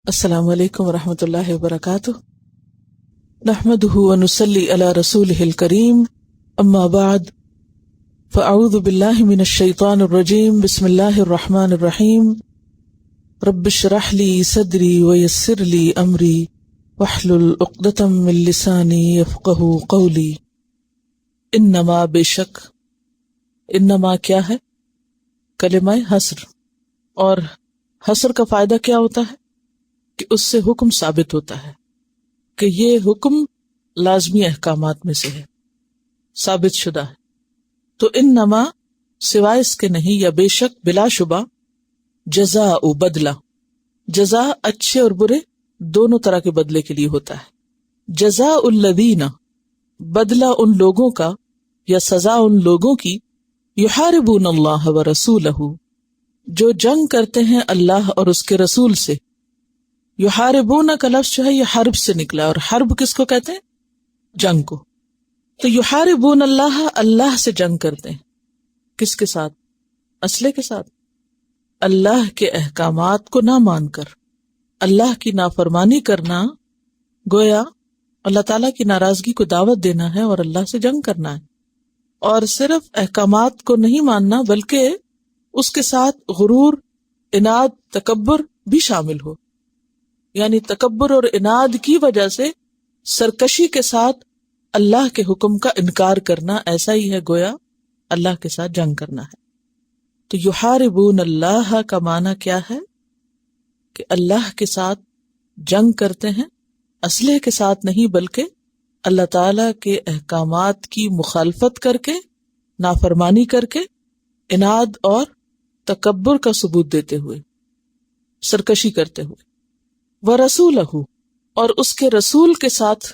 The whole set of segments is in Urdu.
السلام علیکم ورحمۃ اللہ وبرکاتہ، نحمدہ ونصلی علی رسولہ الکریم، اما بعد فاعوذ باللہ من الشیطان الرجیم، بسم اللہ الرحمن الرحیم، رب اشرح لی صدری ویسر لی امری واحلل عقدۃ من لسانی یفقہوا قولی۔ انما، بے شک، انما کیا ہے؟ کلمہ حصر، اور حصر کا فائدہ کیا ہوتا ہے کہ اس سے حکم ثابت ہوتا ہے کہ یہ حکم لازمی احکامات میں سے ہے، ثابت شدہ ہے۔ تو انما سوائے اس کے نہیں، یا بے شک، بلا شبہ، جزاء، بدلہ، جزا اچھے اور برے دونوں طرح کے بدلے کے لیے ہوتا ہے۔ جزاء الذین، بدلہ ان لوگوں کا یا سزا ان لوگوں کی، یحاربون اللہ ورسولہ، جو جنگ کرتے ہیں اللہ اور اس کے رسول سے۔ یحاربون کا لفظ جو ہے یہ حرب سے نکلا، اور حرب کس کو کہتے ہیں؟ جنگ کو۔ تو یحاربون اللہ، اللہ سے جنگ کرتے ہیں، کس کے ساتھ؟ اسلحے کے ساتھ۔ اللہ کے احکامات کو نہ مان کر اللہ کی نافرمانی کرنا، گویا اللہ تعالیٰ کی ناراضگی کو دعوت دینا ہے اور اللہ سے جنگ کرنا ہے۔ اور صرف احکامات کو نہیں ماننا بلکہ اس کے ساتھ غرور، عناد، تکبر بھی شامل ہو، یعنی تکبر اور عناد کی وجہ سے سرکشی کے ساتھ اللہ کے حکم کا انکار کرنا، ایسا ہی ہے گویا اللہ کے ساتھ جنگ کرنا ہے۔ تو یحاربون اللہ کا معنی کیا ہے؟ کہ اللہ کے ساتھ جنگ کرتے ہیں، اسلحے کے ساتھ نہیں بلکہ اللہ تعالی کے احکامات کی مخالفت کر کے، نافرمانی کر کے، عناد اور تکبر کا ثبوت دیتے ہوئے، سرکشی کرتے ہوئے۔ وَرَسُولَهُ، اور اس کے رسول کے ساتھ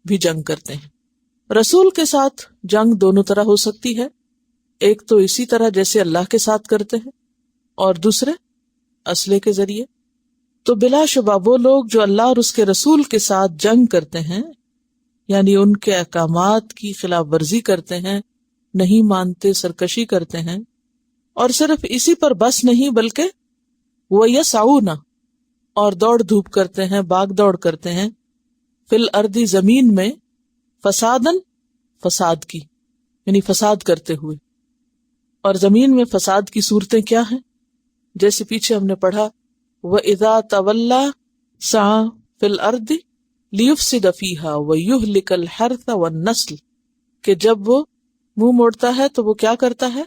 بھی جنگ کرتے ہیں۔ رسول کے ساتھ جنگ دونوں طرح ہو سکتی ہے، ایک تو اسی طرح جیسے اللہ کے ساتھ کرتے ہیں، اور دوسرے اسلحے کے ذریعے۔ تو بلا شبہ وہ لوگ جو اللہ اور اس کے رسول کے ساتھ جنگ کرتے ہیں، یعنی ان کے احکامات کی خلاف ورزی کرتے ہیں، نہیں مانتے، سرکشی کرتے ہیں، اور صرف اسی پر بس نہیں بلکہ وَيَسْعُونَ، اور دوڑ دھوپ کرتے ہیں، باغ دوڑ کرتے ہیں، فی الارض، زمین میں، فسادن، فساد کی، یعنی فساد کرتے ہوئے۔ اور زمین میں فساد کی صورتیں کیا ہیں؟ جیسے پیچھے ہم نے پڑھا، وَإِذَا تَوَلَّى سَعَى فِي الْأَرْضِ لِيُفْسِدَ فِيهَا وَيُهْلِكَ الْحَرْثَ وَالنَّسْلَ، کہ جب وہ منہ موڑتا ہے تو وہ کیا کرتا ہے؟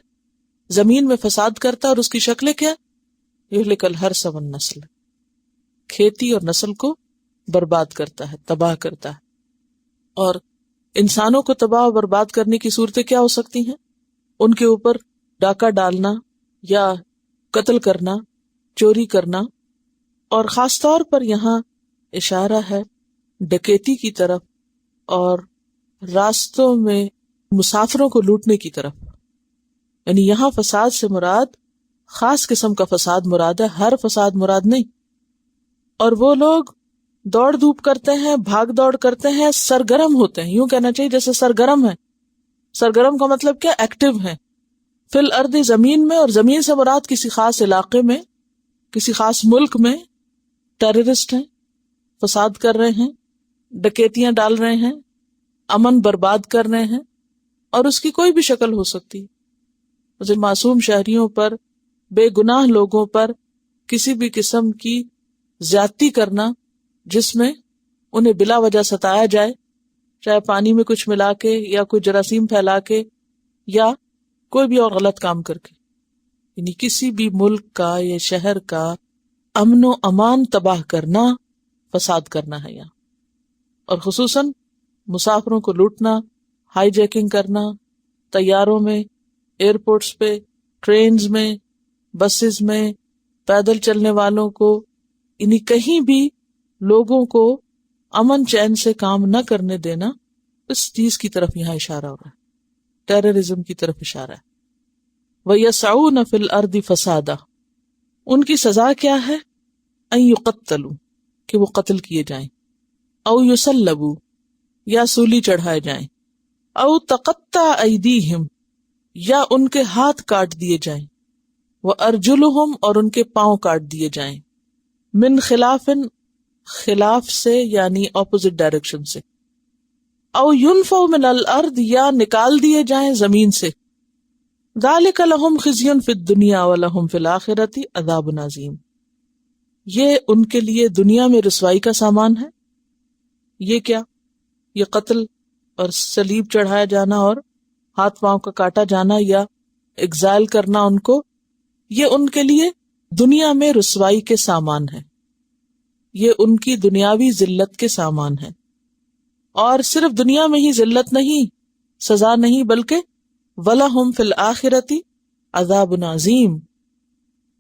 زمین میں فساد کرتا ہے، اور اس کی شکلیں کیا؟ يُهْلِكَ الْحَرْثَ وَالنَّسْلَ، کھیتی اور نسل کو برباد کرتا ہے، تباہ کرتا ہے۔ اور انسانوں کو تباہ و برباد کرنے کی صورتیں کیا ہو سکتی ہیں؟ ان کے اوپر ڈاکہ ڈالنا یا قتل کرنا، چوری کرنا، اور خاص طور پر یہاں اشارہ ہے ڈکیتی کی طرف، اور راستوں میں مسافروں کو لوٹنے کی طرف۔ یعنی یہاں فساد سے مراد خاص قسم کا فساد مراد ہے، ہر فساد مراد نہیں۔ اور وہ لوگ دوڑ دھوپ کرتے ہیں، بھاگ دوڑ کرتے ہیں، سرگرم ہوتے ہیں، یوں کہنا چاہیے جیسے سرگرم ہے۔ سرگرم کا مطلب کیا؟ ایکٹیو ہیں، فی الارض، زمین میں، اور زمین سے مراد کسی خاص علاقے میں، کسی خاص ملک میں ٹیررسٹ ہیں، فساد کر رہے ہیں، ڈکیتیاں ڈال رہے ہیں، امن برباد کر رہے ہیں، اور اس کی کوئی بھی شکل ہو سکتی ہے، جیسے معصوم شہریوں پر، بے گناہ لوگوں پر کسی بھی قسم کی زیادتی کرنا، جس میں انہیں بلا وجہ ستایا جائے، چاہے پانی میں کچھ ملا کے، یا کوئی جراثیم پھیلا کے، یا کوئی بھی اور غلط کام کر کے، یعنی کسی بھی ملک کا یا شہر کا امن و امان تباہ کرنا، فساد کرنا ہے یہاں۔ اور خصوصاً مسافروں کو لوٹنا، ہائی جیکنگ کرنا، طیاروں میں، ایئرپورٹس پہ، ٹرینز میں، بسز میں، پیدل چلنے والوں کو، یعنی کہیں بھی لوگوں کو امن چین سے کام نہ کرنے دینا، اس چیز کی طرف یہاں اشارہ ہو رہا ہے، ٹیررزم کی طرف اشارہ ہے۔ وَيَسْعُونَ فِي الْأَرْضِ فَسَادًا، ان کی سزا کیا ہے؟ أَن يُقَتَّلُوا، کہ وہ قتل کیے جائیں، أَوْ يُسَلَّبُوا، یا سولی چڑھائے جائیں، أَوْ تَقَطَّعَ أَيْدِيهِمْ، یا ان کے ہاتھ کاٹ دیے جائیں، وَأَرْجُلُهُمْ، اور ان کے پاؤں کاٹ دیے جائیں، من خلاف، خلاف سے یعنی اپوزٹ ڈائریکشن سے، او ينفوا من الارض یا نکال دیے جائیں زمین سے، ذالک لہم خزی فی الدنیا ولہم فی الآخرۃ عذاب عظیم، یہ ان کے لیے دنیا میں رسوائی کا سامان ہے۔ یہ کیا؟ یہ قتل اور صلیب چڑھایا جانا اور ہاتھ پاؤں کا کاٹا جانا یا ایگزائل کرنا ان کو، یہ ان کے لیے دنیا میں رسوائی کے سامان ہے، یہ ان کی دنیاوی ذلت کے سامان ہے۔ اور صرف دنیا میں ہی ذلت نہیں، سزا نہیں، بلکہ وَلَهُمْ فِي الْآخِرَةِ عَذَابٌ عَظِيمٌ،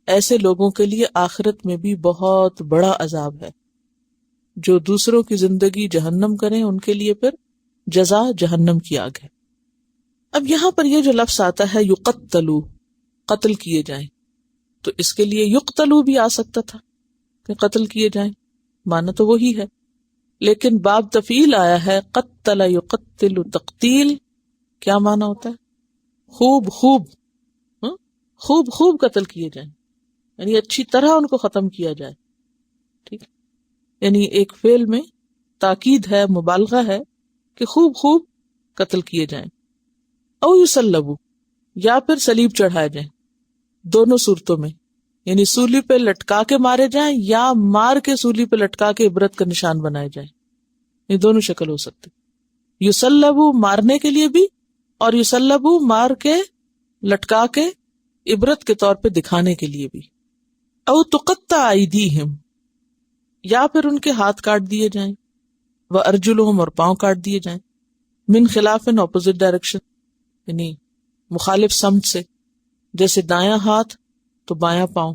ایسے لوگوں کے لیے آخرت میں بھی بہت بڑا عذاب ہے۔ جو دوسروں کی زندگی جہنم کریں ان کے لیے پھر جزا جہنم کی آگ ہے۔ اب یہاں پر یہ جو لفظ آتا ہے یقتلوا، قتل کیے جائیں، تو اس کے لیے یقتلوا بھی آ سکتا تھا کہ قتل کیے جائیں، معنی تو وہی ہے، لیکن باب تفعیل آیا ہے، قتل یقتل تقتیل، کیا معنی ہوتا ہے؟ خوب خوب، خوب خوب قتل کیے جائیں، یعنی اچھی طرح ان کو ختم کیا جائے، ٹھیک، یعنی ایک فعل میں تاکید ہے، مبالغہ ہے کہ خوب خوب قتل کیے جائیں۔ او یصلبوا، یا پھر صلیب چڑھائے جائیں، دونوں صورتوں میں، یعنی سولی پہ لٹکا کے مارے جائیں یا مار کے سولی پہ لٹکا کے عبرت کا نشان بنائے جائیں، یہ دونوں شکل ہو سکتے، یصلبوا مارنے کے لیے بھی اور یصلبوا مار کے لٹکا کے عبرت کے طور پہ دکھانے کے لیے بھی۔ او تقطع ایدیہم، یا پھر ان کے ہاتھ کاٹ دیے جائیں، وارجلہم اور پاؤں کاٹ دیے جائیں، من خلاف ان اپوزٹ ڈائریکشن، یعنی مخالف سمت سے، جیسے دایاں ہاتھ تو بایاں پاؤں۔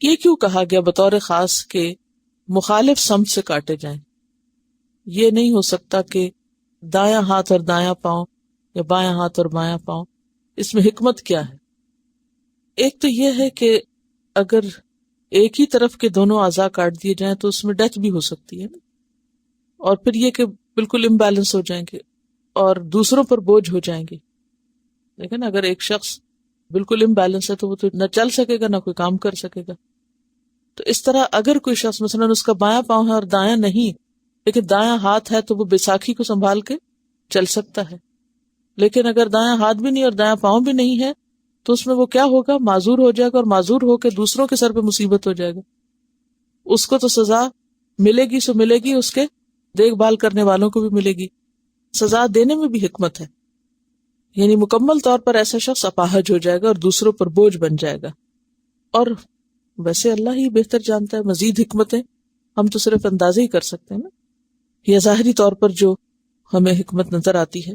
یہ کیوں کہا گیا بطور خاص کہ مخالف سمت سے کاٹے جائیں؟ یہ نہیں ہو سکتا کہ دایاں ہاتھ اور دایاں پاؤں یا بایاں ہاتھ اور بایاں پاؤں، اس میں حکمت کیا ہے؟ ایک تو یہ ہے کہ اگر ایک ہی طرف کے دونوں اعضاء کاٹ دیے جائیں تو اس میں ڈیتھ بھی ہو سکتی ہے نا، اور پھر یہ کہ بالکل امبیلنس ہو جائیں گے اور دوسروں پر بوجھ ہو جائیں گے۔ لیکن اگر ایک شخص بالکل امبیلنس ہے تو وہ تو نہ چل سکے گا نہ کوئی کام کر سکے گا۔ تو اس طرح اگر کوئی شخص مثلا اس کا بایاں پاؤں ہے اور دایاں نہیں، لیکن دایاں ہاتھ ہے تو وہ بیساکھی کو سنبھال کے چل سکتا ہے، لیکن اگر دایاں ہاتھ بھی نہیں اور دایاں پاؤں بھی نہیں ہے تو اس میں وہ کیا ہوگا؟ معذور ہو جائے گا، اور معذور ہو کے دوسروں کے سر پہ مصیبت ہو جائے گا۔ اس کو تو سزا ملے گی سو ملے گی، اس کے دیکھ بھال کرنے والوں کو بھی ملے گی۔ سزا دینے میں بھی حکمت ہے، یعنی مکمل طور پر ایسا شخص اپاہج ہو جائے گا اور دوسروں پر بوجھ بن جائے گا۔ اور ویسے اللہ ہی بہتر جانتا ہے مزید حکمتیں، ہم تو صرف اندازے ہی کر سکتے ہیں نا، یا ظاہری طور پر جو ہمیں حکمت نظر آتی ہے۔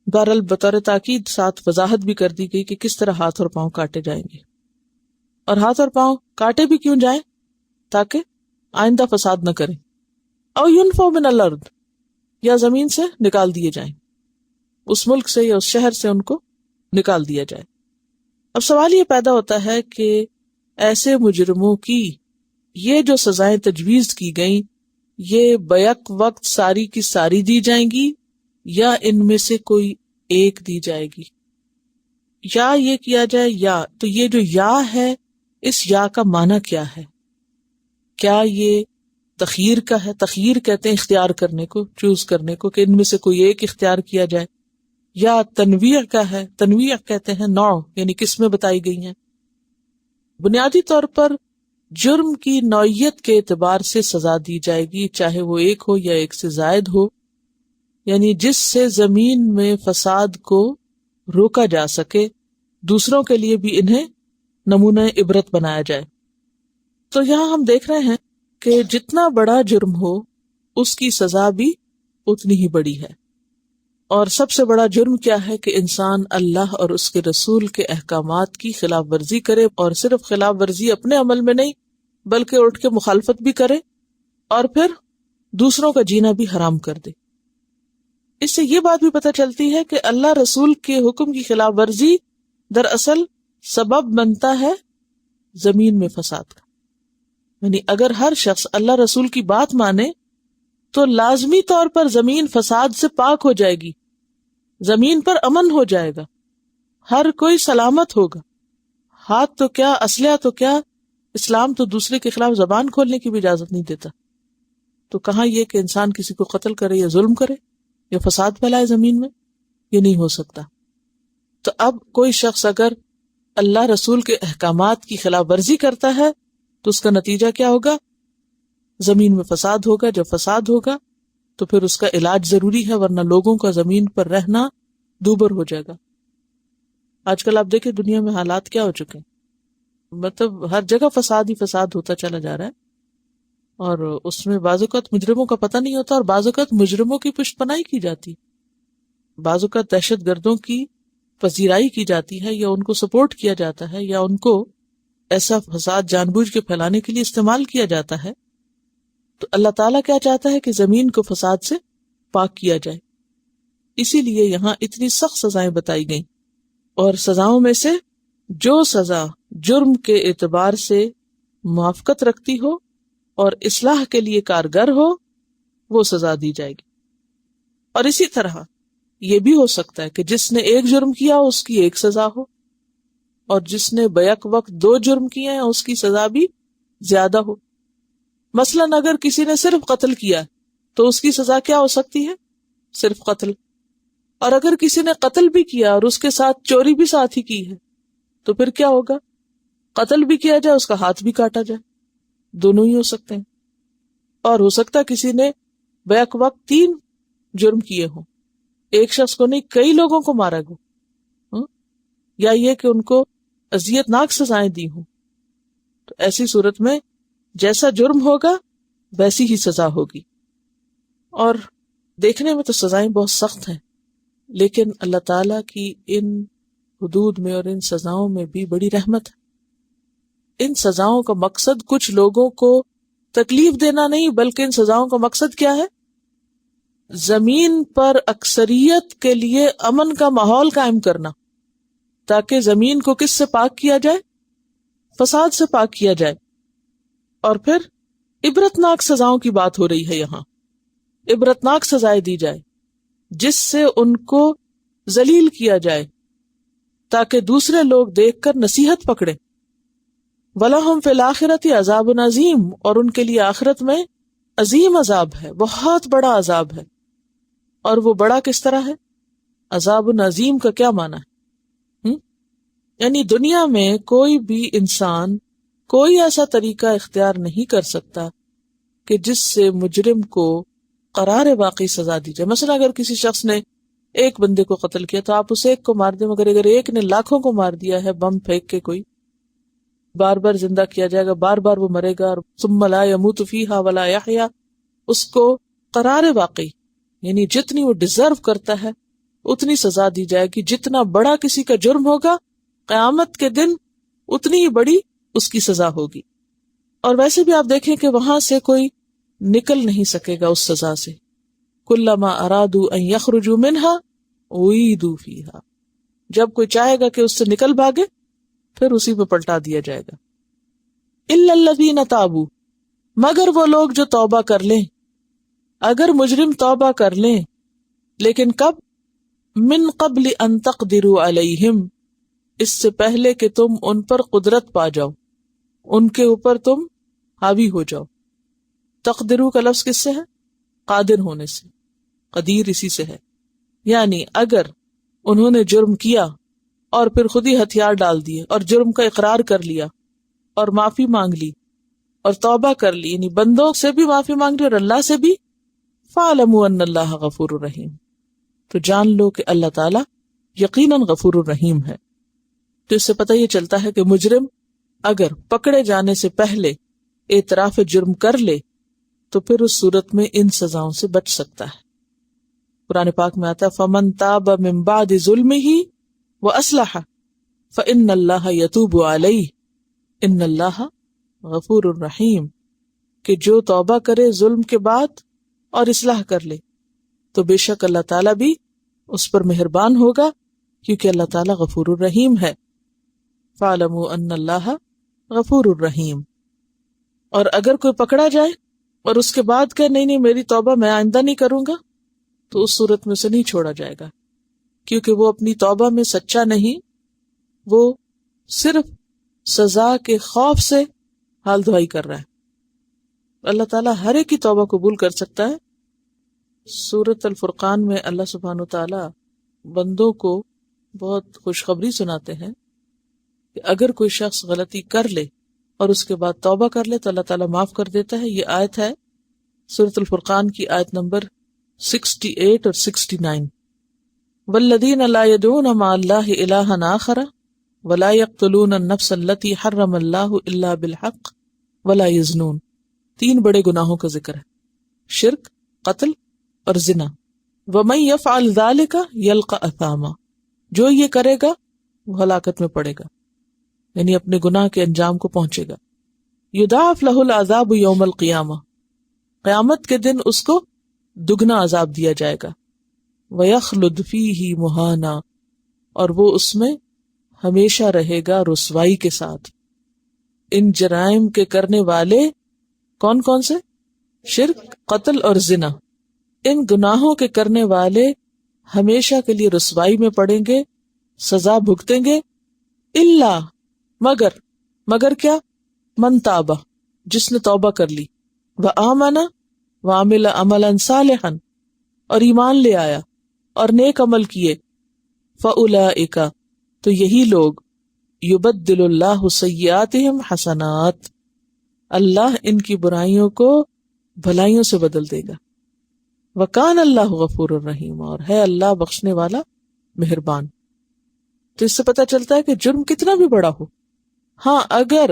بہرحال بطور تاکید ساتھ وضاحت بھی کر دی گئی کہ کس طرح ہاتھ اور پاؤں کاٹے جائیں گے، اور ہاتھ اور پاؤں کاٹے بھی کیوں جائیں؟ تاکہ آئندہ فساد نہ کریں۔ او ينفوا من الارض، یا زمین سے نکال دیے جائیں، اس ملک سے یا اس شہر سے ان کو نکال دیا جائے۔ اب سوال یہ پیدا ہوتا ہے کہ ایسے مجرموں کی یہ جو سزائیں تجویز کی گئیں، یہ بیک وقت ساری کی ساری دی جائیں گی یا ان میں سے کوئی ایک دی جائے گی، یا یہ کیا جائے یا، تو یہ جو یا ہے اس یا کا معنی کیا ہے؟ کیا یہ تخییر کا ہے؟ تخییر کہتے ہیں اختیار کرنے کو، چوز کرنے کو، کہ ان میں سے کوئی ایک اختیار کیا جائے، یا تنویع کا ہے؟ تنویع کہتے ہیں نوع، یعنی قسمیں بتائی گئی ہیں۔ بنیادی طور پر جرم کی نوعیت کے اعتبار سے سزا دی جائے گی، چاہے وہ ایک ہو یا ایک سے زائد ہو، یعنی جس سے زمین میں فساد کو روکا جا سکے، دوسروں کے لیے بھی انہیں نمونہ عبرت بنایا جائے۔ تو یہاں ہم دیکھ رہے ہیں کہ جتنا بڑا جرم ہو اس کی سزا بھی اتنی ہی بڑی ہے، اور سب سے بڑا جرم کیا ہے کہ انسان اللہ اور اس کے رسول کے احکامات کی خلاف ورزی کرے، اور صرف خلاف ورزی اپنے عمل میں نہیں بلکہ اٹھ کے مخالفت بھی کرے اور پھر دوسروں کا جینا بھی حرام کر دے۔ اس سے یہ بات بھی پتہ چلتی ہے کہ اللہ رسول کے حکم کی خلاف ورزی دراصل سبب بنتا ہے زمین میں فساد کا، یعنی اگر ہر شخص اللہ رسول کی بات مانے تو لازمی طور پر زمین فساد سے پاک ہو جائے گی، زمین پر امن ہو جائے گا، ہر کوئی سلامت ہوگا۔ ہاتھ تو کیا، اسلحہ تو کیا، اسلام تو دوسرے کے خلاف زبان کھولنے کی بھی اجازت نہیں دیتا۔ تو کہاں یہ کہ انسان کسی کو قتل کرے یا ظلم کرے یا فساد پھیلائے زمین میں؟ یہ نہیں ہو سکتا. تو اب کوئی شخص اگر اللہ رسول کے احکامات کی خلاف ورزی کرتا ہے تو اس کا نتیجہ کیا ہوگا؟ زمین میں فساد ہوگا. جب فساد ہوگا تو پھر اس کا علاج ضروری ہے، ورنہ لوگوں کا زمین پر رہنا دوبر ہو جائے گا. آج کل آپ دیکھیں دنیا میں حالات کیا ہو چکے ہیں، مطلب ہر جگہ فساد ہی فساد ہوتا چلا جا رہا ہے، اور اس میں بعض اوقات مجرموں کا پتہ نہیں ہوتا، اور بعض اوقات مجرموں کی پشت پناہی کی جاتی، بعض اوقات دہشت گردوں کی پذیرائی کی جاتی ہے، یا ان کو سپورٹ کیا جاتا ہے، یا ان کو ایسا فساد جان بوجھ کے پھیلانے کے لیے استعمال کیا جاتا ہے. تو اللہ تعالیٰ کیا چاہتا ہے کہ زمین کو فساد سے پاک کیا جائے، اسی لیے یہاں اتنی سخت سزائیں بتائی گئیں. اور سزاؤں میں سے جو سزا جرم کے اعتبار سے موافقت رکھتی ہو اور اصلاح کے لیے کارگر ہو وہ سزا دی جائے گی. اور اسی طرح یہ بھی ہو سکتا ہے کہ جس نے ایک جرم کیا اس کی ایک سزا ہو، اور جس نے بیک وقت 2 جرم کیے ہیں اس کی سزا بھی زیادہ ہو. مثلاً اگر کسی نے صرف قتل کیا تو اس کی سزا کیا ہو سکتی ہے؟ صرف قتل. اور اگر کسی نے قتل بھی کیا اور اس کے ساتھ چوری بھی ساتھ ہی کی ہے تو پھر کیا ہوگا؟ قتل بھی کیا جائے، اس کا ہاتھ بھی کاٹا جائے. دونوں ہی ہو سکتے ہیں. اور ہو سکتا ہے کسی نے بیک وقت 3 جرم کیے ہوں، ایک شخص کو نہیں کئی لوگوں کو مارا گو، یا یہ کہ ان کو اذیت ناک سزائیں دی ہوں. تو ایسی صورت میں جیسا جرم ہوگا ویسی ہی سزا ہوگی. اور دیکھنے میں تو سزائیں بہت سخت ہیں، لیکن اللہ تعالیٰ کی ان حدود میں اور ان سزاؤں میں بھی بڑی رحمت ہے. ان سزاؤں کا مقصد کچھ لوگوں کو تکلیف دینا نہیں، بلکہ ان سزاؤں کا مقصد کیا ہے؟ زمین پر اکثریت کے لیے امن کا ماحول قائم کرنا، تاکہ زمین کو کس سے پاک کیا جائے؟ فساد سے پاک کیا جائے. اور پھر عبرتناک سزاؤں کی بات ہو رہی ہے یہاں، عبرتناک سزائیں دی جائے جس سے ان کو ذلیل کیا جائے تاکہ دوسرے لوگ دیکھ کر نصیحت پکڑیں. وَلَهُمْ فِي الْآخِرَةِ عَذَابٌ عَظِيمٌ، اور ان کے لیے آخرت میں عظیم عذاب ہے، بہت بڑا عذاب ہے. اور وہ بڑا کس طرح ہے؟ عذاب عظیم کا کیا معنی ہے؟ یعنی دنیا میں کوئی بھی انسان کوئی ایسا طریقہ اختیار نہیں کر سکتا کہ جس سے مجرم کو قرار واقعی سزا دی جائے. مثلا اگر کسی شخص نے ایک بندے کو قتل کیا تو آپ اسے ایک کو مار دیں، مگر اگر ایک نے لاکھوں کو مار دیا ہے بم پھینک کے، کوئی بار بار زندہ کیا جائے گا، بار بار وہ مرے گا، اور ثم لا يموت فیہا ولا یحیا، اس کو قرار واقعی یعنی جتنی وہ ڈیزرو کرتا ہے اتنی سزا دی جائے گی. جتنا بڑا کسی کا جرم ہوگا قیامت کے دن اتنی ہی بڑی اس کی سزا ہوگی. اور ویسے بھی آپ دیکھیں کہ وہاں سے کوئی نکل نہیں سکے گا اس سزا سے. کلما ارادوا ان یخرجوا منها اعیدوا فیہا، جب کوئی چاہے گا کہ اس سے نکل بھاگے پھر اسی پہ پلٹا دیا جائے گا. الا الذین تابوا، مگر وہ لوگ جو توبہ کر لیں. اگر مجرم توبہ کر لیں، لیکن کب؟ من قبل ان تقدروا علیہم، اس سے پہلے کہ تم ان پر قدرت پا جاؤ، ان کے اوپر تم حاوی ہو جاؤ. تقدروا کا لفظ کس سے ہے؟ قادر ہونے سے، قدیر اسی سے ہے. یعنی اگر انہوں نے جرم کیا اور پھر خود ہی ہتھیار ڈال دیے اور جرم کا اقرار کر لیا اور معافی مانگ لی اور توبہ کر لی، یعنی بندوں سے بھی معافی مانگ لی اور اللہ سے بھی، فَاعْلَمُوا أَنَّ اللَّهَ غَفُورٌ رَحِيمٌ، تو جان لو کہ اللہ تعالیٰ یقیناً غفور الرحیم ہے. تو اس سے پتہ یہ چلتا ہے کہ مجرم اگر پکڑے جانے سے پہلے اعتراف جرم کر لے تو پھر اس صورت میں ان سزاؤں سے بچ سکتا ہے. قرآن پاک میں آتا ہے فَمَن تَابَ مِن بَعْدِ ظُلْمِهِ وَأَصْلَحَ فَإِنَّ اللَّهَ يَتُوبُ عَلَيْهِ إِنَّ اللَّهَ غَفُورٌ رَحِيمٌ، کہ جو توبہ کرے ظلم کے بعد اور اصلاح کر لے تو بے شک اللہ تعالیٰ بھی اس پر مہربان ہوگا، کیونکہ اللہ تعالیٰ غفور الرحیم ہے. فَاعْلَمُوا أَنَّ اللَّهَ غَفُورٌ رَحِيمٌ. اور اگر کوئی پکڑا جائے اور اس کے بعد کہ نہیں میری توبہ میں آئندہ نہیں کروں گا، تو اس صورت میں اسے نہیں چھوڑا جائے گا، کیونکہ وہ اپنی توبہ میں سچا نہیں، وہ صرف سزا کے خوف سے حال دعائی کر رہا ہے. اللہ تعالیٰ ہر ایک کی توبہ قبول کر سکتا ہے. سورۃ الفرقان میں اللہ سبحانہ و تعالیٰ بندوں کو بہت خوشخبری سناتے ہیں کہ اگر کوئی شخص غلطی کر لے اور اس کے بعد توبہ کر لے تو اللہ تعالیٰ معاف کر دیتا ہے. یہ آیت ہے سورۃ الفرقان کی آیت نمبر 68 اور 69. والذین لا يدعون مع اللہ الہا آخر ولا يقتلون النفس التي حرم اللہ الا بالحق ولا يزنون. 3 بڑے گناہوں کا ذکر ہے، شرک، قتل اور زنا. ومن يفعل ذلك يلقى اثاما. جو یہ کرے گا وہ ہلاکت میں پڑے گا، یعنی اپنے گناہ کے انجام کو پہنچے گا. یضاعف له العذاب یوم القیامہ. قیامت کے دن اس کو دگنا عذاب دیا جائے گا. وَيَخْلُدْ فِيهِ مُهَانًا. اور وہ اس میں ہمیشہ رہے گا رسوائی کے ساتھ. ان جرائم کے کرنے والے کون کون سے؟ شرک، قتل اور زنا. ان گناہوں کے کرنے والے ہمیشہ کے لیے رسوائی میں پڑیں گے، سزا بھگتیں گے. الا، مگر کیا؟ من تابہ، جس نے توبہ کر لی، وآمن وعمل عملا صالحا، اور ایمان لے آیا اور نیک عمل کیے. فاولئک، تو یہی لوگ، یبدل اللہ سیئاتہم حسنات، اللہ ان کی برائیوں کو بھلائیوں سے بدل دے گا. وکان اللہ غفور الرحیم، اور ہے اللہ بخشنے والا مہربان. تو اس سے پتہ چلتا ہے کہ جرم کتنا بھی بڑا ہو، ہاں اگر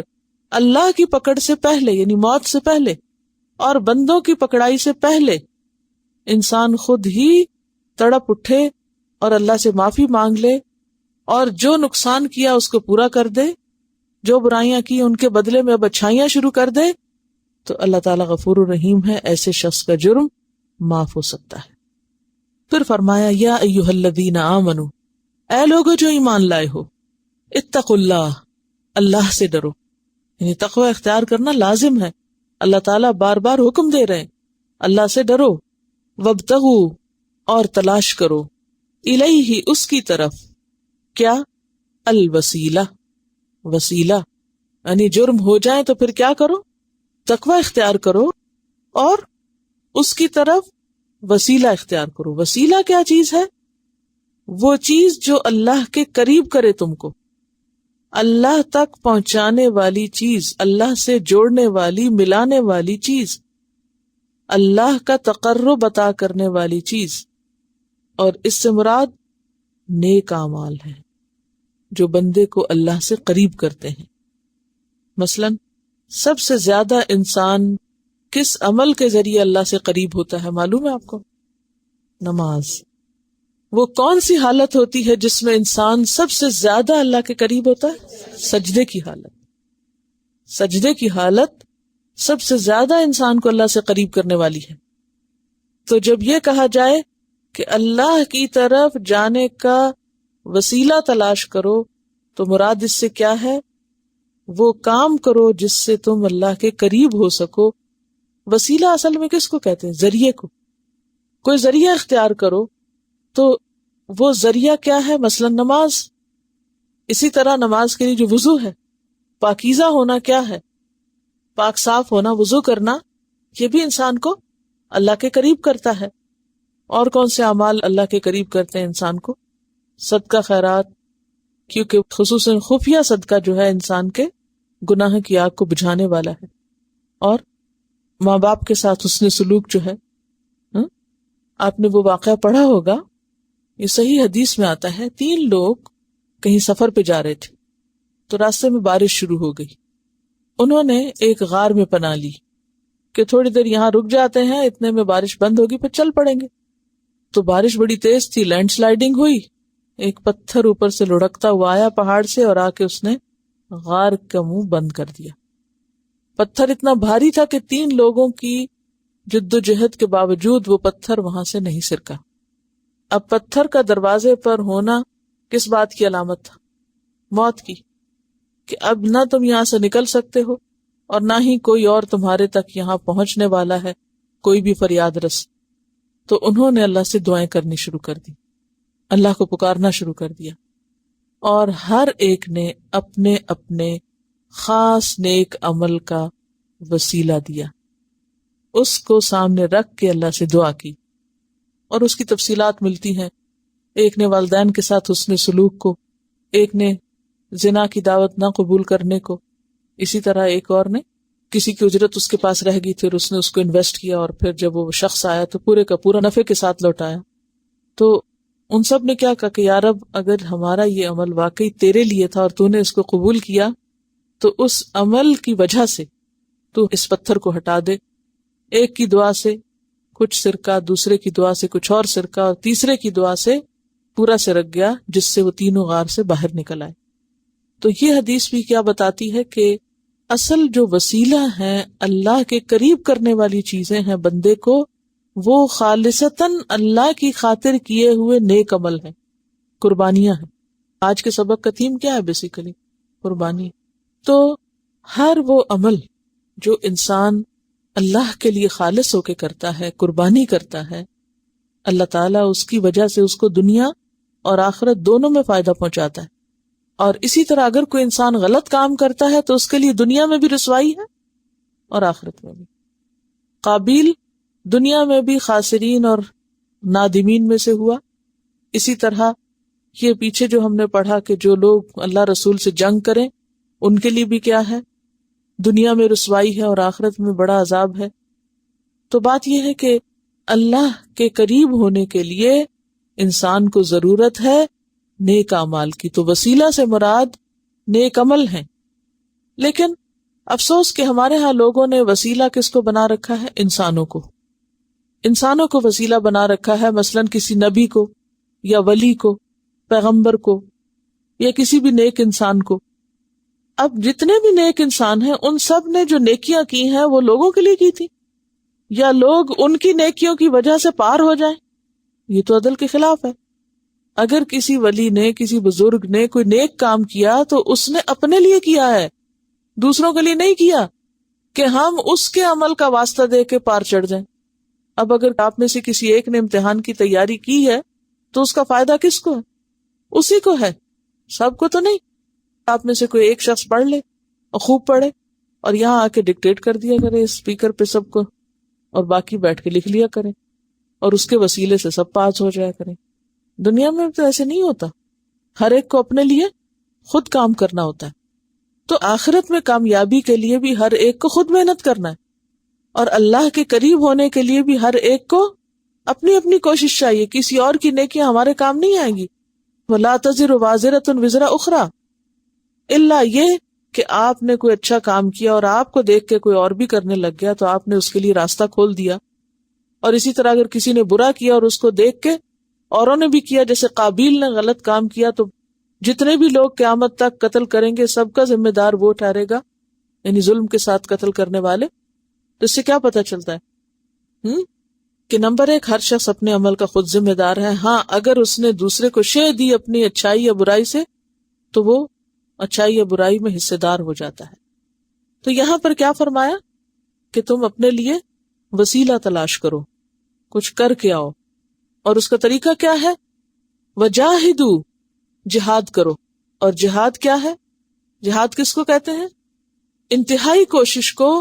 اللہ کی پکڑ سے پہلے یعنی موت سے پہلے اور بندوں کی پکڑائی سے پہلے انسان خود ہی تڑپ اٹھے اور اللہ سے معافی مانگ لے اور جو نقصان کیا اس کو پورا کر دے، جو برائیاں کی ان کے بدلے میں اب اچھائیاں شروع کر دے، تو اللہ تعالیٰ غفور الرحیم ہے، ایسے شخص کا جرم معاف ہو سکتا ہے. پھر فرمایا یا ایھا الذین آمنو، اے لوگو جو ایمان لائے ہو، اتقوا اللہ، اللہ سے ڈرو. یعنی تقوی اختیار کرنا لازم ہے، اللہ تعالیٰ بار بار حکم دے رہے ہیں اللہ سے ڈرو. وابتغوا، اور تلاش کرو، الیہ، اس کی طرف، کیا؟ الوسیلہ، وسیلہ. یعنی جرم ہو جائے تو پھر کیا کرو؟ تقوی اختیار کرو اور اس کی طرف وسیلہ اختیار کرو. وسیلہ کیا چیز ہے؟ وہ چیز جو اللہ کے قریب کرے تم کو، اللہ تک پہنچانے والی چیز، اللہ سے جوڑنے والی، ملانے والی چیز، اللہ کا تقرب عطا کرنے والی چیز. اور اس سے مراد نیک اعمال ہے جو بندے کو اللہ سے قریب کرتے ہیں. مثلا سب سے زیادہ انسان کس عمل کے ذریعے اللہ سے قریب ہوتا ہے معلوم ہے آپ کو؟ نماز. وہ کون سی حالت ہوتی ہے جس میں انسان سب سے زیادہ اللہ کے قریب ہوتا ہے؟ سجدے کی حالت. سجدے کی حالت سب سے زیادہ انسان کو اللہ سے قریب کرنے والی ہے. تو جب یہ کہا جائے کہ اللہ کی طرف جانے کا وسیلہ تلاش کرو تو مراد اس سے کیا ہے؟ وہ کام کرو جس سے تم اللہ کے قریب ہو سکو. وسیلہ اصل میں کس کو کہتے ہیں؟ ذریعے کو. کوئی ذریعہ اختیار کرو تو وہ ذریعہ کیا ہے؟ مثلا نماز. اسی طرح نماز کے لیے جو وضو ہے، پاکیزہ ہونا کیا ہے؟ پاک صاف ہونا، وضو کرنا، یہ بھی انسان کو اللہ کے قریب کرتا ہے. اور کون سے اعمال اللہ کے قریب کرتے ہیں انسان کو؟ صدقہ خیرات، کیونکہ خصوصاً خفیہ صدقہ جو ہے انسان کے گناہ کی آگ کو بجھانے والا ہے. اور ماں باپ کے ساتھ حسن سلوک جو ہے، آپ نے وہ واقعہ پڑھا ہوگا، یہ صحیح حدیث میں آتا ہے. 3 لوگ کہیں سفر پہ جا رہے تھے تو راستے میں بارش شروع ہو گئی. انہوں نے ایک غار میں پناہ لی کہ تھوڑی دیر یہاں رک جاتے ہیں، اتنے میں بارش بند ہوگی پھر چل پڑیں گے. تو بارش بڑی تیز تھی، لینڈ سلائیڈنگ ہوئی، ایک پتھر اوپر سے لڑکتا ہوا آیا پہاڑ سے اور آ کے اس نے غار کا منہ بند کر دیا. پتھر اتنا بھاری تھا کہ 3 لوگوں کی جدوجہد کے باوجود وہ پتھر وہاں سے نہیں سرکا. اب پتھر کا دروازے پر ہونا کس بات کی علامت تھا؟ موت کی، کہ اب نہ تم یہاں سے نکل سکتے ہو اور نہ ہی کوئی اور تمہارے تک یہاں پہنچنے والا ہے، کوئی بھی فریاد رس. تو انہوں نے اللہ سے دعائیں کرنی شروع کر دی، اللہ کو پکارنا شروع کر دیا، اور ہر ایک نے اپنے اپنے خاص نیک عمل کا وسیلہ دیا. اس کو سامنے رکھ کے اللہ سے دعا کی، اور اس کی تفصیلات ملتی ہیں. ایک نے والدین کے ساتھ حسن سلوک کو، ایک نے زنا کی دعوت نہ قبول کرنے کو، اسی طرح ایک اور نے کسی کی اجرت اس کے پاس رہ گئی تھی اور اس نے اس کو انویسٹ کیا، اور پھر جب وہ شخص آیا تو پورے کا پورا نفع کے ساتھ لوٹایا. تو ان سب نے کیا کہا کہ یا رب، اگر ہمارا یہ عمل واقعی تیرے لیے تھا اور تو نے اس کو قبول کیا تو اس عمل کی وجہ سے تو اس پتھر کو ہٹا دے. ایک کی دعا سے کچھ سرکہ، دوسرے کی دعا سے کچھ اور سرکہ، اور تیسرے کی دعا سے پورا سرک گیا، جس سے وہ تینوں غار سے باہر نکل آئے. تو یہ حدیث بھی کیا بتاتی ہے کہ اصل جو وسیلہ ہیں، اللہ کے قریب کرنے والی چیزیں ہیں بندے کو، وہ خالصتاً اللہ کی خاطر کیے ہوئے نیک عمل ہیں، قربانیاں ہیں. آج کے سبق کا تھیم کیا ہے؟ بیسیکلی قربانی. تو ہر وہ عمل جو انسان اللہ کے لیے خالص ہو کے کرتا ہے، قربانی کرتا ہے، اللہ تعالیٰ اس کی وجہ سے اس کو دنیا اور آخرت دونوں میں فائدہ پہنچاتا ہے. اور اسی طرح اگر کوئی انسان غلط کام کرتا ہے تو اس کے لیے دنیا میں بھی رسوائی ہے اور آخرت میں بھی. قابیل دنیا میں بھی خاسرین اور نادمین میں سے ہوا. اسی طرح یہ پیچھے جو ہم نے پڑھا کہ جو لوگ اللہ رسول سے جنگ کریں ان کے لیے بھی کیا ہے؟ دنیا میں رسوائی ہے اور آخرت میں بڑا عذاب ہے. تو بات یہ ہے کہ اللہ کے قریب ہونے کے لیے انسان کو ضرورت ہے نیک اعمال کی. تو وسیلہ سے مراد نیک عمل ہیں. لیکن افسوس کہ ہمارے ہاں لوگوں نے وسیلہ کس کو بنا رکھا ہے؟ انسانوں کو وسیلہ بنا رکھا ہے. مثلاً کسی نبی کو یا ولی کو، پیغمبر کو، یا کسی بھی نیک انسان کو. اب جتنے بھی نیک انسان ہیں ان سب نے جو نیکیاں کی ہیں وہ لوگوں کے لیے کی تھی، یا لوگ ان کی نیکیوں کی وجہ سے پار ہو جائیں؟ یہ تو عدل کے خلاف ہے. اگر کسی ولی نے، کسی بزرگ نے کوئی نیک کام کیا تو اس نے اپنے لیے کیا ہے، دوسروں کے لیے نہیں کیا کہ ہم اس کے عمل کا واسطہ دے کے پار چڑھ جائیں. اب اگر آپ میں سے کسی ایک نے امتحان کی تیاری کی ہے تو اس کا فائدہ کس کو ہے؟ اسی کو ہے، سب کو تو نہیں. آپ میں سے کوئی ایک شخص پڑھ لے اور خوب پڑھے اور یہاں آ کے ڈکٹیٹ کر دیا کرے اسپیکر پہ سب کو، اور باقی بیٹھ کے لکھ لیا کریں اور اس کے وسیلے سے سب پاس ہو جایا کریں. دنیا میں تو ایسے نہیں ہوتا. ہر ایک کو اپنے لیے خود کام کرنا ہوتا ہے. تو آخرت میں کامیابی کے لیے بھی ہر ایک کو خود محنت کرنا ہے، اور اللہ کے قریب ہونے کے لیے بھی ہر ایک کو اپنی اپنی کوشش چاہیے. کسی اور کی نیکیاں ہمارے کام نہیں آئیں گی. وَلَا تَزِرُ وَازِرَةٌ وِزْرَ أُخْرَىٰ، الا یہ کہ آپ نے کوئی اچھا کام کیا اور آپ کو دیکھ کے کوئی اور بھی کرنے لگ گیا تو آپ نے اس کے لیے راستہ کھول دیا. اور اسی طرح اگر کسی نے برا کیا اور اس کو دیکھ کے اوروں نے بھی کیا، جیسے قابیل نے غلط کام کیا، تو جتنے بھی لوگ قیامت تک قتل کریں گے سب کا ذمہ دار وہ ٹھہرے گا، یعنی ظلم کے ساتھ قتل کرنے والے. تو اس سے کیا پتہ چلتا ہے کہ نمبر ایک، ہر شخص اپنے عمل کا خود ذمہ دار ہے. ہاں، اگر اس نے دوسرے کو شے دی اپنی اچھائی یا برائی سے تو وہ اچھائی یا برائی میں حصے دار ہو جاتا ہے. تو یہاں پر کیا فرمایا کہ تم اپنے لیے وسیلہ تلاش کرو، کچھ کر کے آؤ. اور اس کا طریقہ کیا ہے؟ وجاہدوا، جہاد کرو. اور جہاد کیا ہے؟ جہاد کس کو کہتے ہیں؟ انتہائی کوشش کو